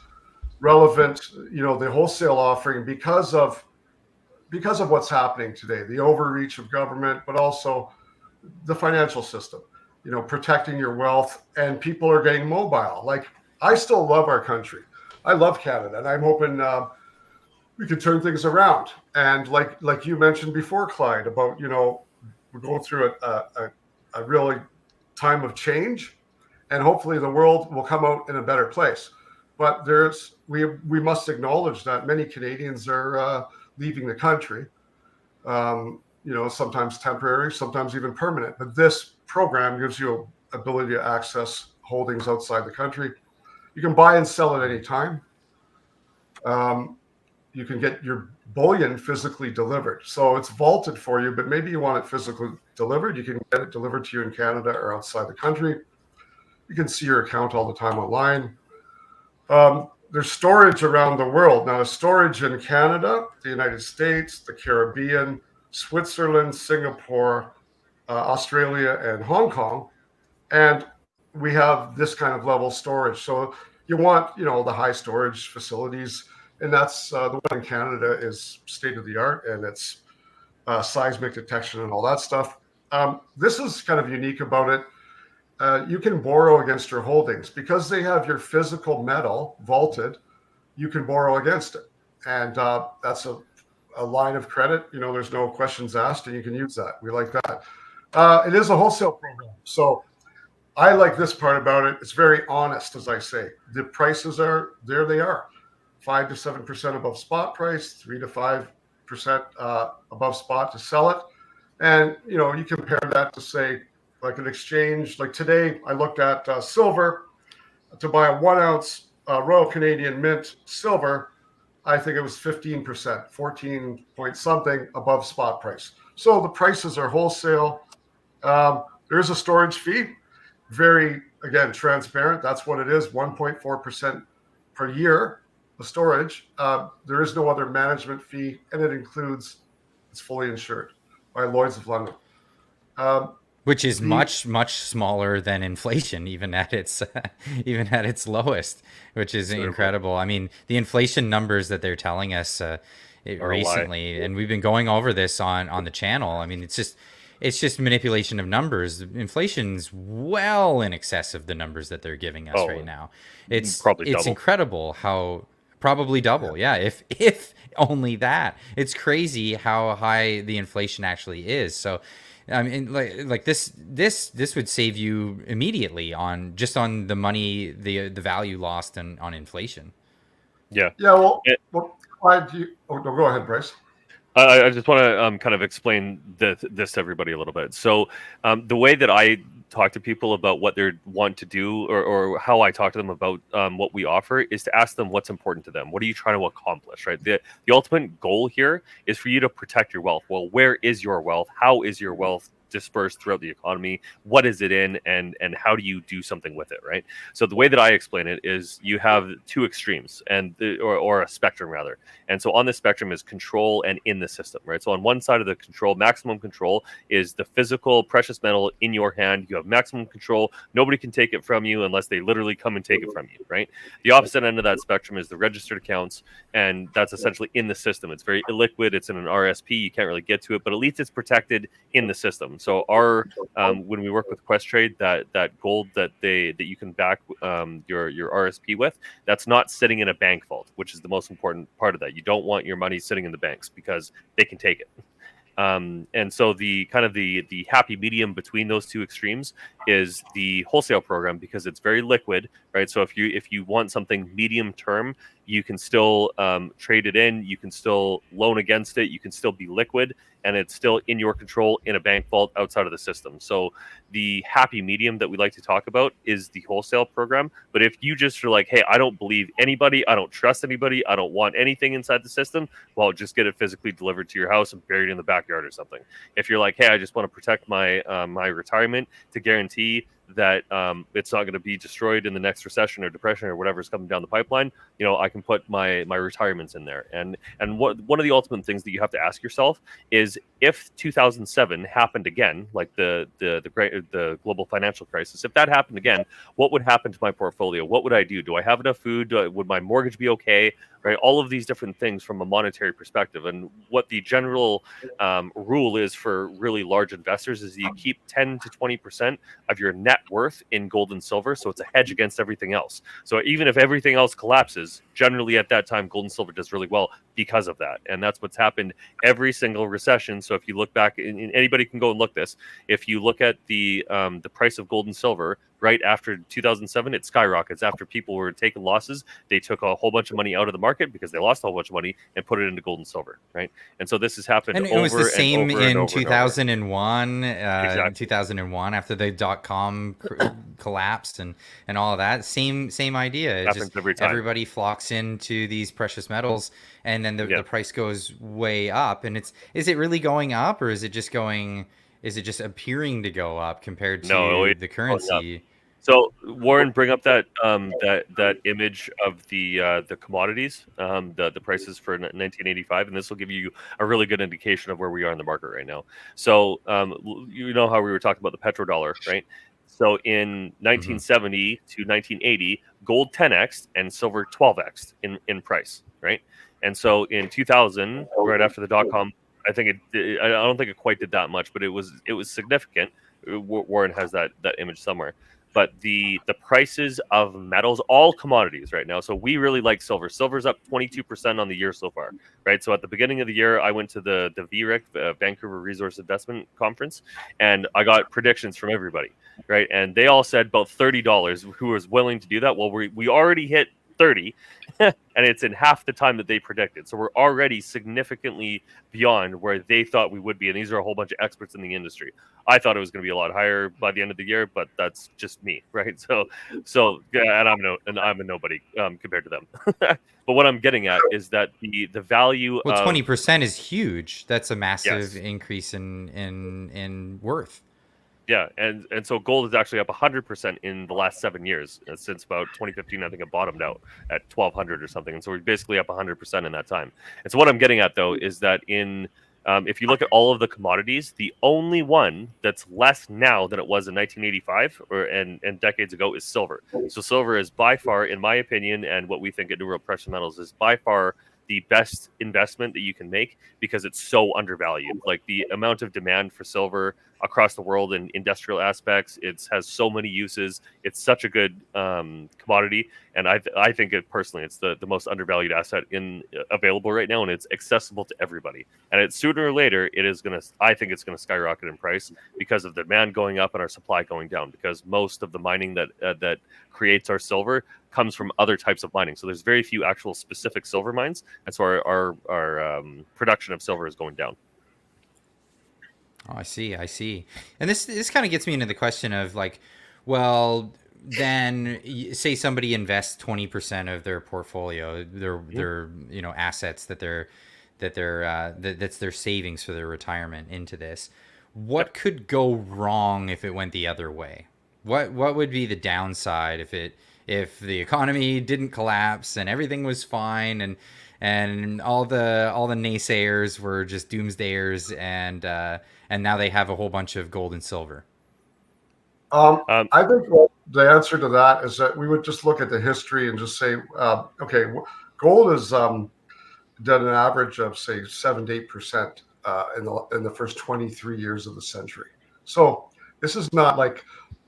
relevant, the wholesale offering because of what's happening today, the overreach of government, but also the financial system, protecting your wealth, and people are getting mobile. Like, I still love our country. I love Canada, and I'm hoping we can turn things around. And like you mentioned before, Clyde, about, we're going through a really time of change, and hopefully the world will come out in a better place. But we must acknowledge that many Canadians are leaving the country, sometimes temporary, sometimes even permanent. But this program gives you ability to access holdings outside the country. You can buy and sell at any time. You can get your bullion physically delivered. So it's vaulted for you, but maybe you want it physically delivered. You can get it delivered to you in Canada or outside the country. You can see your account all the time online. There's storage around the world. Now, there's storage in Canada, the United States, the Caribbean, Switzerland, Singapore, Australia, and Hong Kong. And we have this kind of level storage. So you want, the high storage facilities. And that's the one in Canada is state of the art, and it's seismic detection and all that stuff. This is kind of unique about it. You can borrow against your holdings because they have your physical metal vaulted. You can borrow against it, and that's a line of credit. There's no questions asked, and you can use that. We like that. It is a wholesale program, so I like this part about it. It's very honest, as I say. The prices are there. They are 5 to 7% above spot price, 3 to 5% above spot to sell it, and you compare that to, say, like an exchange. Like today, I looked at silver to buy a 1 ounce Royal Canadian Mint silver. I think it was 15%, 14 point something above spot price. So the prices are wholesale. There is a storage fee, very, again, transparent. That's what it is, 1.4% per year, the storage. There is no other management fee, and it's fully insured by Lloyd's of London. Which is much, much smaller than inflation, even at its lowest, which is incredible. I mean, the inflation numbers that they're telling us recently, and we've been going over this on the channel. I mean, it's just manipulation of numbers. Inflation's well in excess of the numbers that they're giving us right now. It's incredible how probably double. Yeah, if only that. It's crazy how high the inflation actually is. So, I mean, like this would save you immediately on the money, the value lost on inflation. Yeah. Yeah. Well, why do you? Oh, no, go ahead, Bryce. I just want to kind of explain this to everybody a little bit. So the way that I talk to people about what they want to do, or how I talk to them about what we offer, is to ask them what's important to them. What are you trying to accomplish, right? The ultimate goal here is for you to protect your wealth. Well, where is your wealth? How is your wealth dispersed throughout the economy? What is it in, and how do you do something with it, right? So the way that I explain it is you have two extremes, or a spectrum rather. And so on this spectrum is control and in the system, right? So on one side of the control, maximum control, is the physical precious metal in your hand. You have maximum control. Nobody can take it from you unless they literally come and take it from you, right? The opposite end of that spectrum is the registered accounts, and that's essentially in the system. It's very illiquid. It's in an RSP. You can't really get to it, but at least it's protected in the system. So our when we work with Questrade, that gold that you can back your RSP with, that's not sitting in a bank vault, which is the most important part of that. You don't want your money sitting in the banks because they can take it. And so the kind of the happy medium between those two extremes is the wholesale program, because it's very liquid, right? So if you want something medium term, you can still trade it in, you can still loan against it, you can still be liquid, and it's still in your control in a bank vault outside of the system. So the happy medium that we like to talk about is the wholesale program. But if you just are like, hey, I don't believe anybody, I don't trust anybody, I don't want anything inside the system, well, just get it physically delivered to your house and buried in the backyard or something. If you're like, hey, I just want to protect my my retirement to guarantee that it's not going to be destroyed in the next recession or depression or whatever's coming down the pipeline, I can put my retirements in there. And one of the ultimate things that you have to ask yourself is, if 2007 happened again, like the global financial crisis, if that happened again, what would happen to my portfolio? What would I do? Do I have enough food? Would my mortgage be okay? Right? All of these different things from a monetary perspective. And what the general rule is for really large investors is you keep 10 to 20% of your net worth in gold and silver, so it's a hedge against everything else. So even if everything else collapses, generally at that time gold and silver does really well because of that. And that's what's happened every single recession. So if you look back, and anybody can go and look this, if you look at the price of gold and silver right after 2007, it skyrockets. After people were taking losses, they took a whole bunch of money out of the market because they lost a whole bunch of money and put it into gold and silver, right? And so this has happened And it over was the same and over and in over and over. 2001, Exactly. 2001 after the dot-com collapsed and all of that. Same idea. It Happens just every time. everybody flocks into these precious metals, and then the price goes way up. And is it really going up, or is it just going? Is it just appearing to go up compared to the currency? So Warren, bring up that that image of the commodities, the prices for 1985, and this will give you a really good indication of where we are in the market right now. So you know how we were talking about the petrodollar, right? So in 1970 to 1980, gold 10x and silver 12x in price, right? And so in 2000, right after the dot-com, I don't think it quite did that much, but it was significant. Warren has that image somewhere. But the prices of metals, all commodities right now. So we really like silver. Silver's up 22% on the year so far, right? So at the beginning of the year, I went to the VRIC, Vancouver Resource Investment Conference, and I got predictions from everybody, right? And they all said about $30. Who was willing to do that? Well, we already hit 30 and it's in half the time that they predicted. So we're already significantly beyond where they thought we would be. And these are a whole bunch of experts in the industry. I thought it was going to be a lot higher by the end of the year, but that's just me, right? So and I'm a nobody compared to them. But what I'm getting at is that the value Well, of 20% is huge. That's a massive increase in worth. Yeah, and so gold is actually up 100% in the last 7 years. Since about 2015, I think it bottomed out at 1,200 or something, and so we're basically up 100% in that time. And so what I'm getting at though is that if you look at all of the commodities, the only one that's less now than it was in 1985 and decades ago is silver. So silver is by far, in my opinion, and what we think at New World Precious Metals, is by far the best investment that you can make because it's so undervalued. Like the amount of demand for silver across the world in industrial aspects, it has so many uses. It's such a good commodity, and I think it personally, it's the most undervalued asset available right now, and it's accessible to everybody. And it's sooner or later, I think it's gonna skyrocket in price because of the demand going up and our supply going down. Because most of the mining that creates our silver comes from other types of mining. So there's very few actual specific silver mines, and so our production of silver is going down. Oh, I see. And this kind of gets me into the question of like, well, then say somebody invests 20% of their portfolio, their assets that's their savings for their retirement into this. what could go wrong if it went the other way? What would be the downside if the economy didn't collapse and everything was fine and all the naysayers were just doomsdayers and now they have a whole bunch of gold and silver? I think the answer to that is that we would just look at the history and just say, okay, gold has done an average of say 7 to 8% in the first 23 years of the century. So this is not like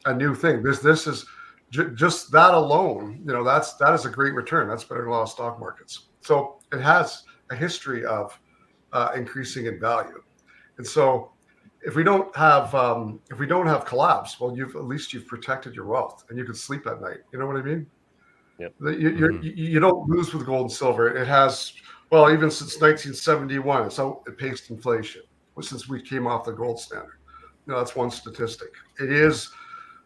a new thing. This is just that alone. That is a great return. That's better than a lot of stock markets. So it has a history of increasing in value, and so if we don't have collapse, well, at least you've protected your wealth and you can sleep at night. You know what I mean? Yep. You don't lose with gold and silver. It has, well, even since 1971, it paced inflation since we came off the gold standard. That's one statistic. It is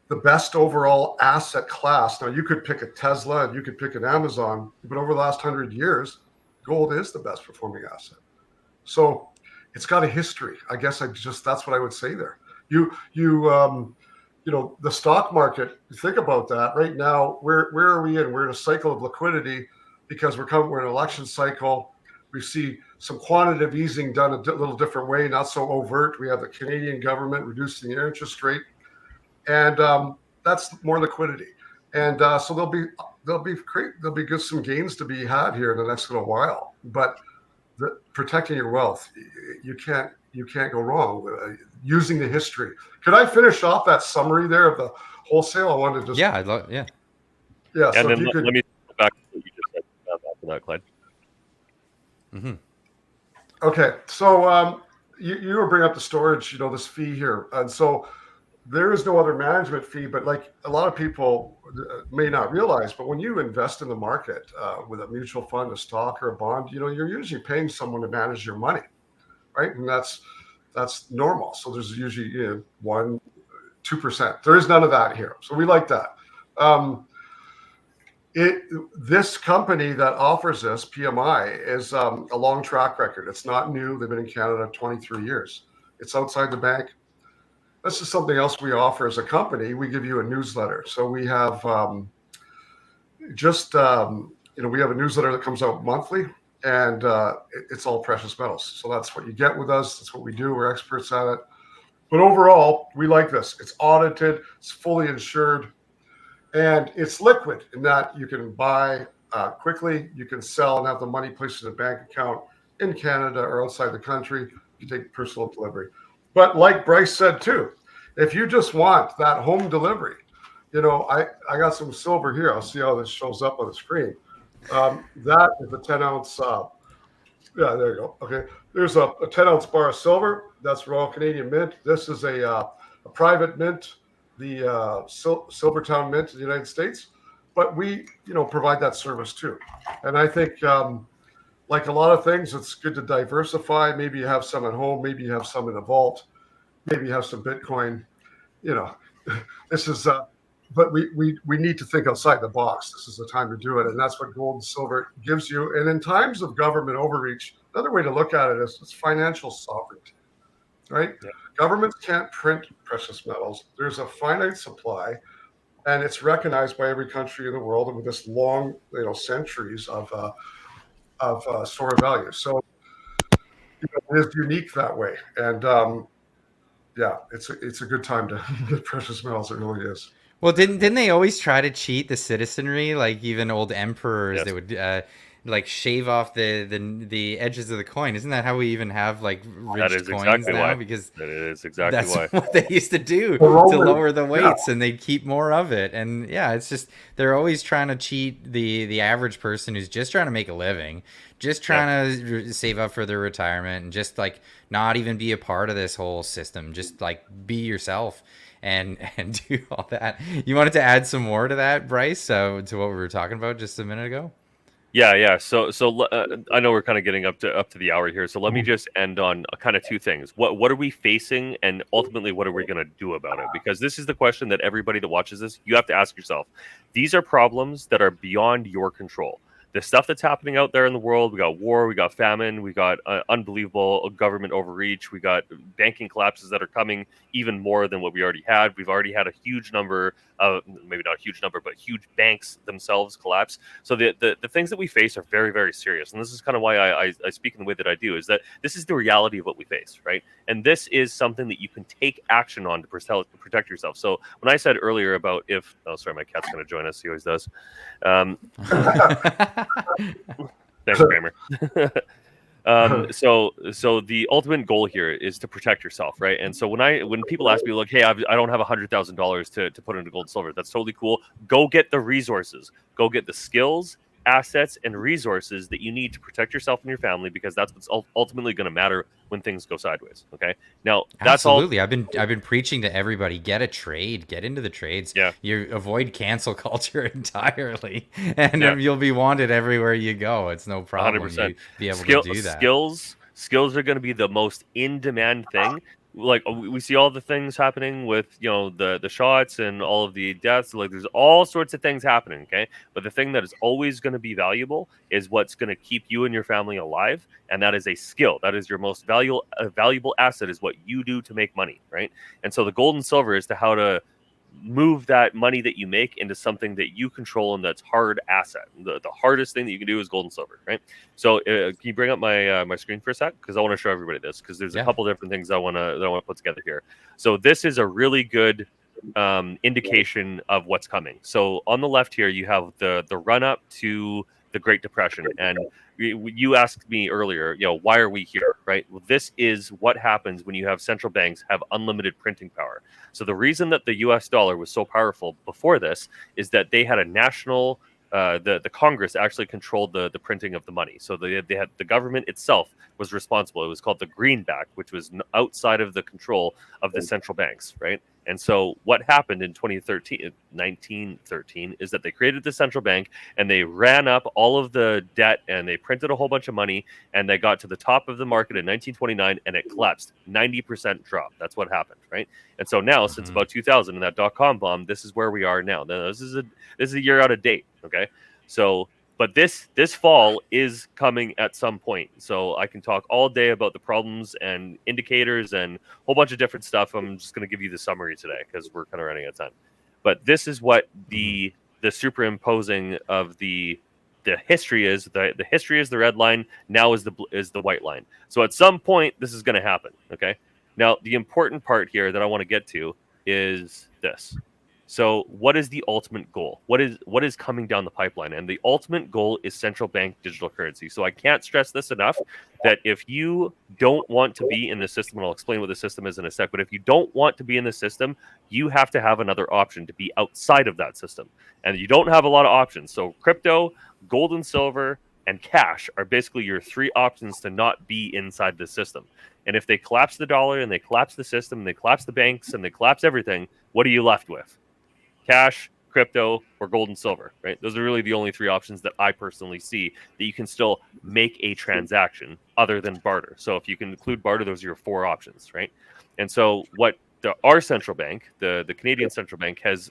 the best overall asset class. Now, you could pick a Tesla and you could pick an Amazon, but over the last 100 years, gold is the best performing asset. So it's got a history. I guess that's what I would say there. The stock market, think about that right now. Where are we in? We're in a cycle of liquidity because we're in an election cycle. We see some quantitative easing done a little different way, not so overt. We have the Canadian government reducing their interest rate, and that's more liquidity. And so there'll be some gains to be had here in the next little while. But protecting your wealth, you can't go wrong using the history. Could I finish off that summary there of the wholesale? I wanted to just I'd love yeah. And So then if you could, let me go back to what you just said after that, Clyde. Mm-hmm. okay. So you were bringing up the storage, this fee here, and so there is no other management fee. But like a lot of people may not realize, but when you invest in the market with a mutual fund, a stock, or a bond, you're usually paying someone to manage your money, right? And that's normal. So there's usually 1-2%. There is none of that here, so we like that. This company that offers this, PMI, is a long track record. It's not new. They've been in Canada 23 years. It's outside the bank. This is something else we offer as a company. We give you a newsletter. So we have we have a newsletter that comes out monthly, and it's all precious metals. So that's what you get with us. That's what we do. We're experts at it. But overall, we like this. It's audited. It's fully insured. And it's liquid in that you can buy quickly, you can sell and have the money placed in a bank account in Canada or outside the country. You take personal delivery. But like Bryce said too, if you just want that home delivery, I got some silver here. I'll see how this shows up on the screen. That is a 10-ounce. Yeah, there you go. Okay, there's a 10-ounce bar of silver. That's Royal Canadian Mint. This is a private mint, the Silvertown Mint in the United States, but we provide that service too. And I think like a lot of things, it's good to diversify. Maybe you have some at home, maybe you have some in a vault, maybe you have some Bitcoin. This is but we need to think outside the box. This is the time to do it, and that's what gold and silver gives you. And in times of government overreach, another way to look at it is it's financial sovereignty, right? Yeah. Governments can't print precious metals. There's a finite supply, and it's recognized by every country in the world, and with this long, centuries of store of value. So it is unique that way, and it's a good time to get precious metals. It really is. Well, didn't they always try to cheat the citizenry? Like even old emperors, they would like shave off the edges of the coin. Isn't that how we even have like ridged coins exactly now? Why. Because that is exactly that's why. what they used to do to lower the weights, and they'd keep more of it. And it's just they're always trying to cheat the average person who's just trying to make a living, just trying to save up for their retirement, and just like not even be a part of this whole system. Just like be yourself. And do all that. You wanted to add some more to that, Bryce, to what we were talking about just a minute ago? Yeah. So I know we're kind of getting up to the hour here. So let me just end on kind of two things. What are we facing, and ultimately, what are we going to do about it? Because this is the question that everybody that watches this, you have to ask yourself. These are problems that are beyond your control. the stuff that's happening out there in the world. We got war, we got famine, we got unbelievable government overreach, we got banking collapses that are coming even more than what we already had. We've already had a huge number of, maybe not a huge number, but huge banks themselves collapse. So the things that we face are very, very serious. And this is kind of why I speak in the way that I do, is that this is the reality of what we face, right? And this is something that you can take action on to protect yourself. So when I said earlier about oh, sorry, my cat's going to join us. He always does. Thanks, Kramer. So the ultimate goal here is to protect yourself, right? And so when people ask me, like, hey, I don't have $100,000 to put into gold and silver, that's totally cool. Go get the resources, go get the skills, assets, and resources that you need to protect yourself and your family, because that's what's ultimately going to matter when things go sideways. Okay, now that's Absolutely. I've been preaching to everybody: get a trade, get into the trades. Yeah, You avoid cancel culture entirely, and yeah. you'll be wanted everywhere you go. It's no problem. 100%. You be able to do that. Skills are going to be the most in demand thing. Like we see all the things happening with the shots and all of the deaths. Like there's all sorts of things happening. Okay, but the thing that is always going to be valuable is what's going to keep you and your family alive, and that is a skill. That is your most valuable asset. Is what you do to make money, right? And so the gold and silver is to how to move that money that you make into something that you control and that's hard asset. The hardest thing that you can do is gold and silver, right? So can you bring up my my screen for a sec, because I want to show everybody this, because there's a couple different things I want to put together here. So this is a really good indication of what's coming. So on the left here you have the run up to the Great Depression, and you asked me earlier, why are we here, right? Well, this is what happens when you have central banks have unlimited printing power. So the reason that the U.S. dollar was so powerful before this is that they had a national, the Congress actually controlled the printing of the money. So they had, the government itself was responsible. It was called the greenback, which was outside of the control of the central banks, right? And so what happened in 1913 is that they created the central bank and they ran up all of the debt and they printed a whole bunch of money, and they got to the top of the market in 1929 and it collapsed. 90% drop. That's what happened, right? And so now, since about 2000 and that dot-com bomb, this is where we are now. Now this is a year out of date, okay? So but this fall is coming at some point. So I can talk all day about the problems and indicators and a whole bunch of different stuff. I'm just going to give you the summary today because we're kind of running out of time. But this is what the superimposing of the history is. The history is the red line. Now is the white line. So at some point this is going to happen. Okay. Now the important part here that I want to get to is this. So what is the ultimate goal? What is coming down the pipeline? And the ultimate goal is central bank digital currency. So I can't stress this enough, that if you don't want to be in the system, and I'll explain what the system is in a sec, but if you don't want to be in the system, you have to have another option to be outside of that system. And you don't have a lot of options. So crypto, gold and silver, and cash are basically your three options to not be inside the system. And if they collapse the dollar and they collapse the system and they collapse the banks and they collapse everything, what are you left with? Cash, crypto, or gold and silver, right? Those are really the only three options that I personally see that you can still make a transaction other than barter. So if you can include barter, those are your four options, right? And so what our central bank, the Canadian central bank, has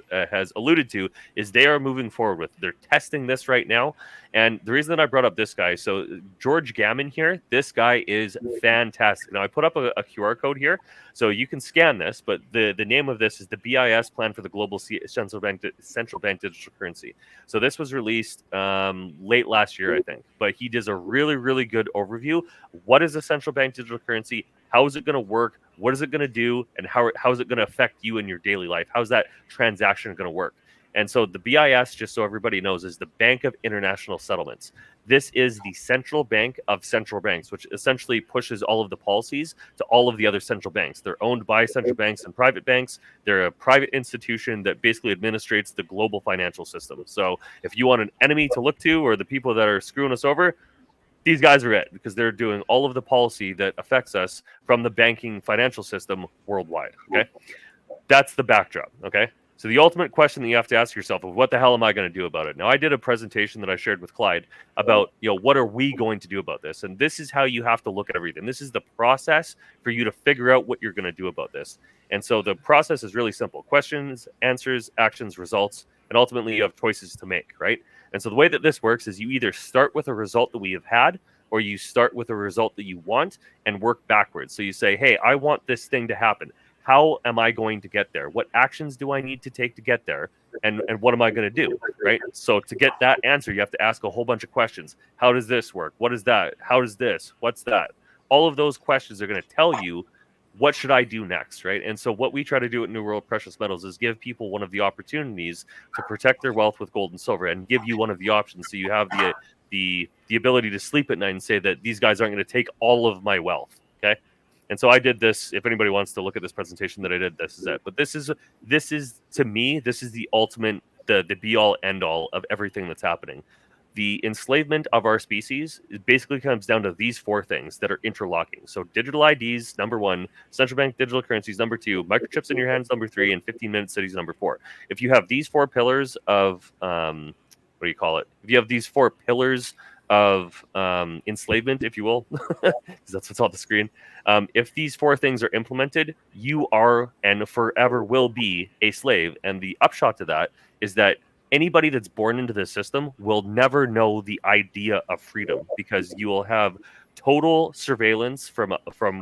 alluded to is they are moving forward with. They're testing this right now, and the reason that I brought up this guy, so George Gammon here, this guy is fantastic. Now I put up a QR code here, so you can scan this, but the name of this is the BIS Plan for the Global Central Bank Digital Currency. So this was released late last year, I think, but he does a really, really good overview. What is a central bank digital currency? How is it going to work? What is it going to do? And how is it going to affect you in your daily life? How's that transaction going to work? And so the BIS, just so everybody knows, is the Bank of International Settlements. This is the central bank of central banks, which essentially pushes all of the policies to all of the other central banks. They're owned by central banks and private banks. They're a private institution that basically administrates the global financial system. So if you want an enemy to look to, or the people that are screwing us over, these guys are it, because they're doing all of the policy that affects us from the banking financial system worldwide. Okay, that's the backdrop. Okay, so the ultimate question that you have to ask yourself is, what the hell am I going to do about it? Now, I did a presentation that I shared with Clyde about, what are we going to do about this? And this is how you have to look at everything. This is the process for you to figure out what you're going to do about this. And so the process is really simple: questions, answers, actions, results, and ultimately you have choices to make, right? And so the way that this works is you either start with a result that we have had, or you start with a result that you want and work backwards. So you say, hey, I want this thing to happen. How am I going to get there? What actions do I need to take to get there? And what am I going to do? Right? So to get that answer, you have to ask a whole bunch of questions. How does this work? What is that? How does this? What's that? All of those questions are going to tell you, what should I do next, right? And so what we try to do at New World Precious Metals is give people one of the opportunities to protect their wealth with gold and silver, and give you one of the options, so you have the ability to sleep at night and say that these guys aren't going to take all of my wealth. Okay. And so I did this. If anybody wants to look at this presentation that I did, this is it. But this is to me, this is the ultimate, the be all end all of everything that's happening. The enslavement of our species, it basically comes down to these four things that are interlocking. So digital IDs, number one; central bank digital currencies, number two; microchips in your hands, number three; and 15-minute cities, number four. If you have these four pillars of what do you call it? If you have these four pillars of enslavement, if you will, because that's what's on the screen. If these four things are implemented, you are and forever will be a slave. And the upshot to that is that anybody that's born into this system will never know the idea of freedom, because you will have total surveillance from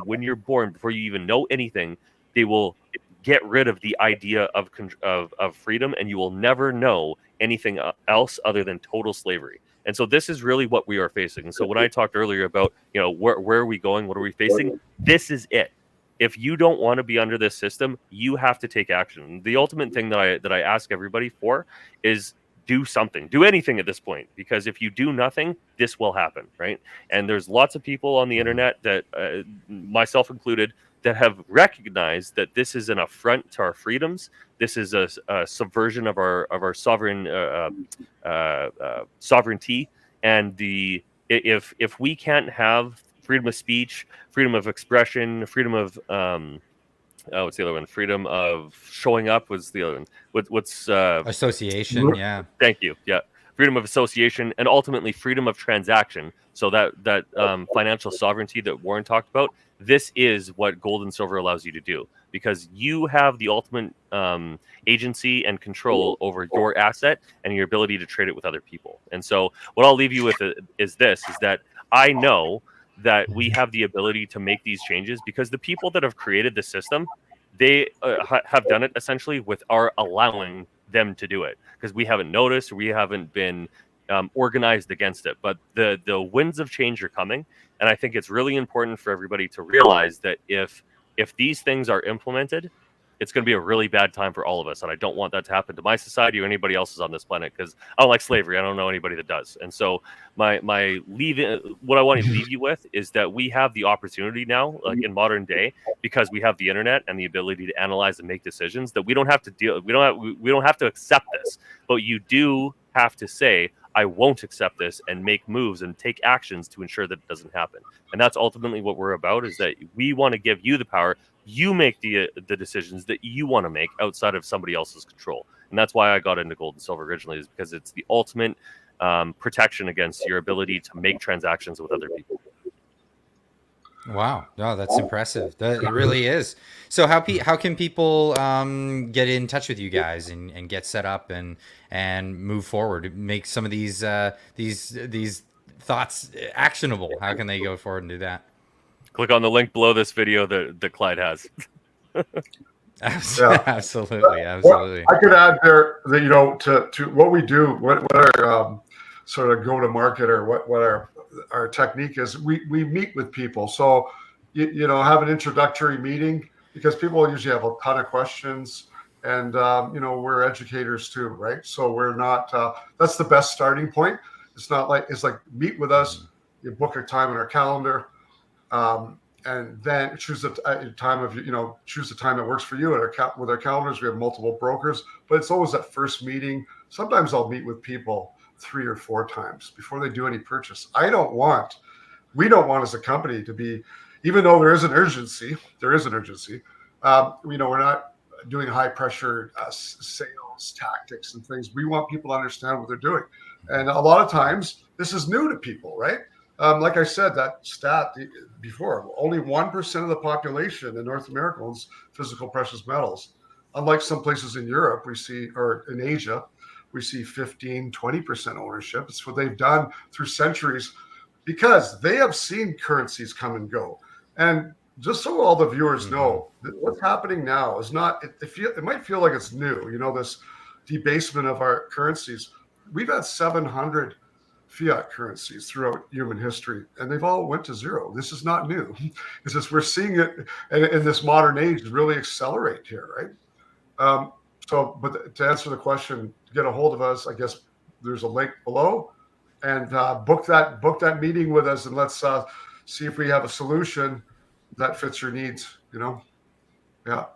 when you're born. Before you even know anything, they will get rid of the idea of freedom, and you will never know anything else other than total slavery. And so this is really what we are facing. And so when I talked earlier about, where are we going, what are we facing, this is it. If you don't want to be under this system, you have to take action. The ultimate thing that I ask everybody for is do something, do anything at this point, because if you do nothing, this will happen, right? And there's lots of people on the internet that, myself included, that have recognized that this is an affront to our freedoms. This is a subversion of our sovereign sovereignty. And if we can't have freedom of speech, freedom of expression, freedom of what's the other one? Freedom of showing up was the other one. What's association? Yeah. Thank you. Yeah. Freedom of association, and ultimately freedom of transaction. So that financial sovereignty that Warren talked about, this is what gold and silver allows you to do, because you have the ultimate agency and control over your asset and your ability to trade it with other people. And so what I'll leave you with is that I know that we have the ability to make these changes, because the people that have created the system, they have done it essentially with our allowing them to do it, because we haven't noticed, or we haven't been organized against it. But the winds of change are coming, and I think it's really important for everybody to realize that if these things are implemented, it's going to be a really bad time for all of us. And I don't want that to happen to my society or anybody else's on this planet, because I don't like slavery. I don't know anybody that does. And so what I want to leave you with is that we have the opportunity now, like in modern day, because we have the internet and the ability to analyze and make decisions, that we don't have to accept this, but you do have to say, I won't accept this, and make moves and take actions to ensure that it doesn't happen. And that's ultimately what we're about, is that we want to give you the power. You make the decisions that you want to make outside of somebody else's control. And that's why I got into gold and silver originally, is because it's the ultimate protection against your ability to make transactions with other people. Wow, no, that's impressive. That it really is. So how can people get in touch with you guys and get set up and move forward, make some of these thoughts actionable? How can they go forward and do that? Click on the link below this video that Clyde has. Absolutely. Well, I could add there that to what we do, what our sort of go to market, or what our technique is. We meet with people, so have an introductory meeting, because people usually have a ton of questions, and we're educators too, right? So we're not. That's the best starting point. It's like meet with us. You book a time in our calendar. And then choose a time choose the time that works for you. With our calendars, we have multiple brokers, but it's always that first meeting. Sometimes I'll meet with people 3 or 4 times before they do any purchase. We don't want as a company to be, even though there is an urgency, we're not doing high pressure sales tactics and things. We want people to understand what they're doing. And a lot of times this is new to people, right? Like I said, that stat before, only 1% of the population in North America owns physical precious metals. Unlike some places in Europe, or in Asia, we see 15, 20% ownership. It's what they've done through centuries because they have seen currencies come and go. And just so all the viewers know, what's happening now is not, it might feel like it's new, this debasement of our currencies. We've had 700 fiat currencies throughout human history, and they've all went to zero. This is not new. It's just we're seeing it in this modern age really accelerate here, right? But to answer the question, get a hold of us. I guess there's a link below, and book that meeting with us, and let's see if we have a solution that fits your needs. Yeah.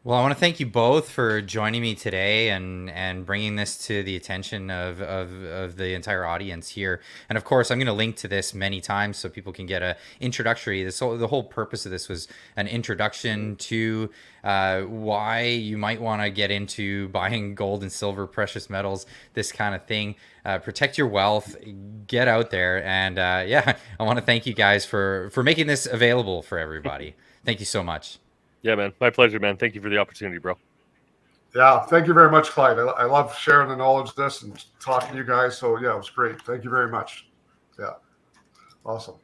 Well, I want to thank you both for joining me today and bringing this to the attention of the entire audience here. And of course, I'm going to link to this many times so people can get a introductory. The whole purpose of this was an introduction to why you might want to get into buying gold and silver, precious metals, this kind of thing. Protect your wealth, get out there, and I want to thank you guys for making this available for everybody. Thank you so much. Yeah, man. My pleasure, man. Thank you for the opportunity, bro. Yeah, thank you very much, Clyde. I love sharing the knowledge of this and talking to you guys. So, yeah, it was great. Thank you very much. Yeah, awesome.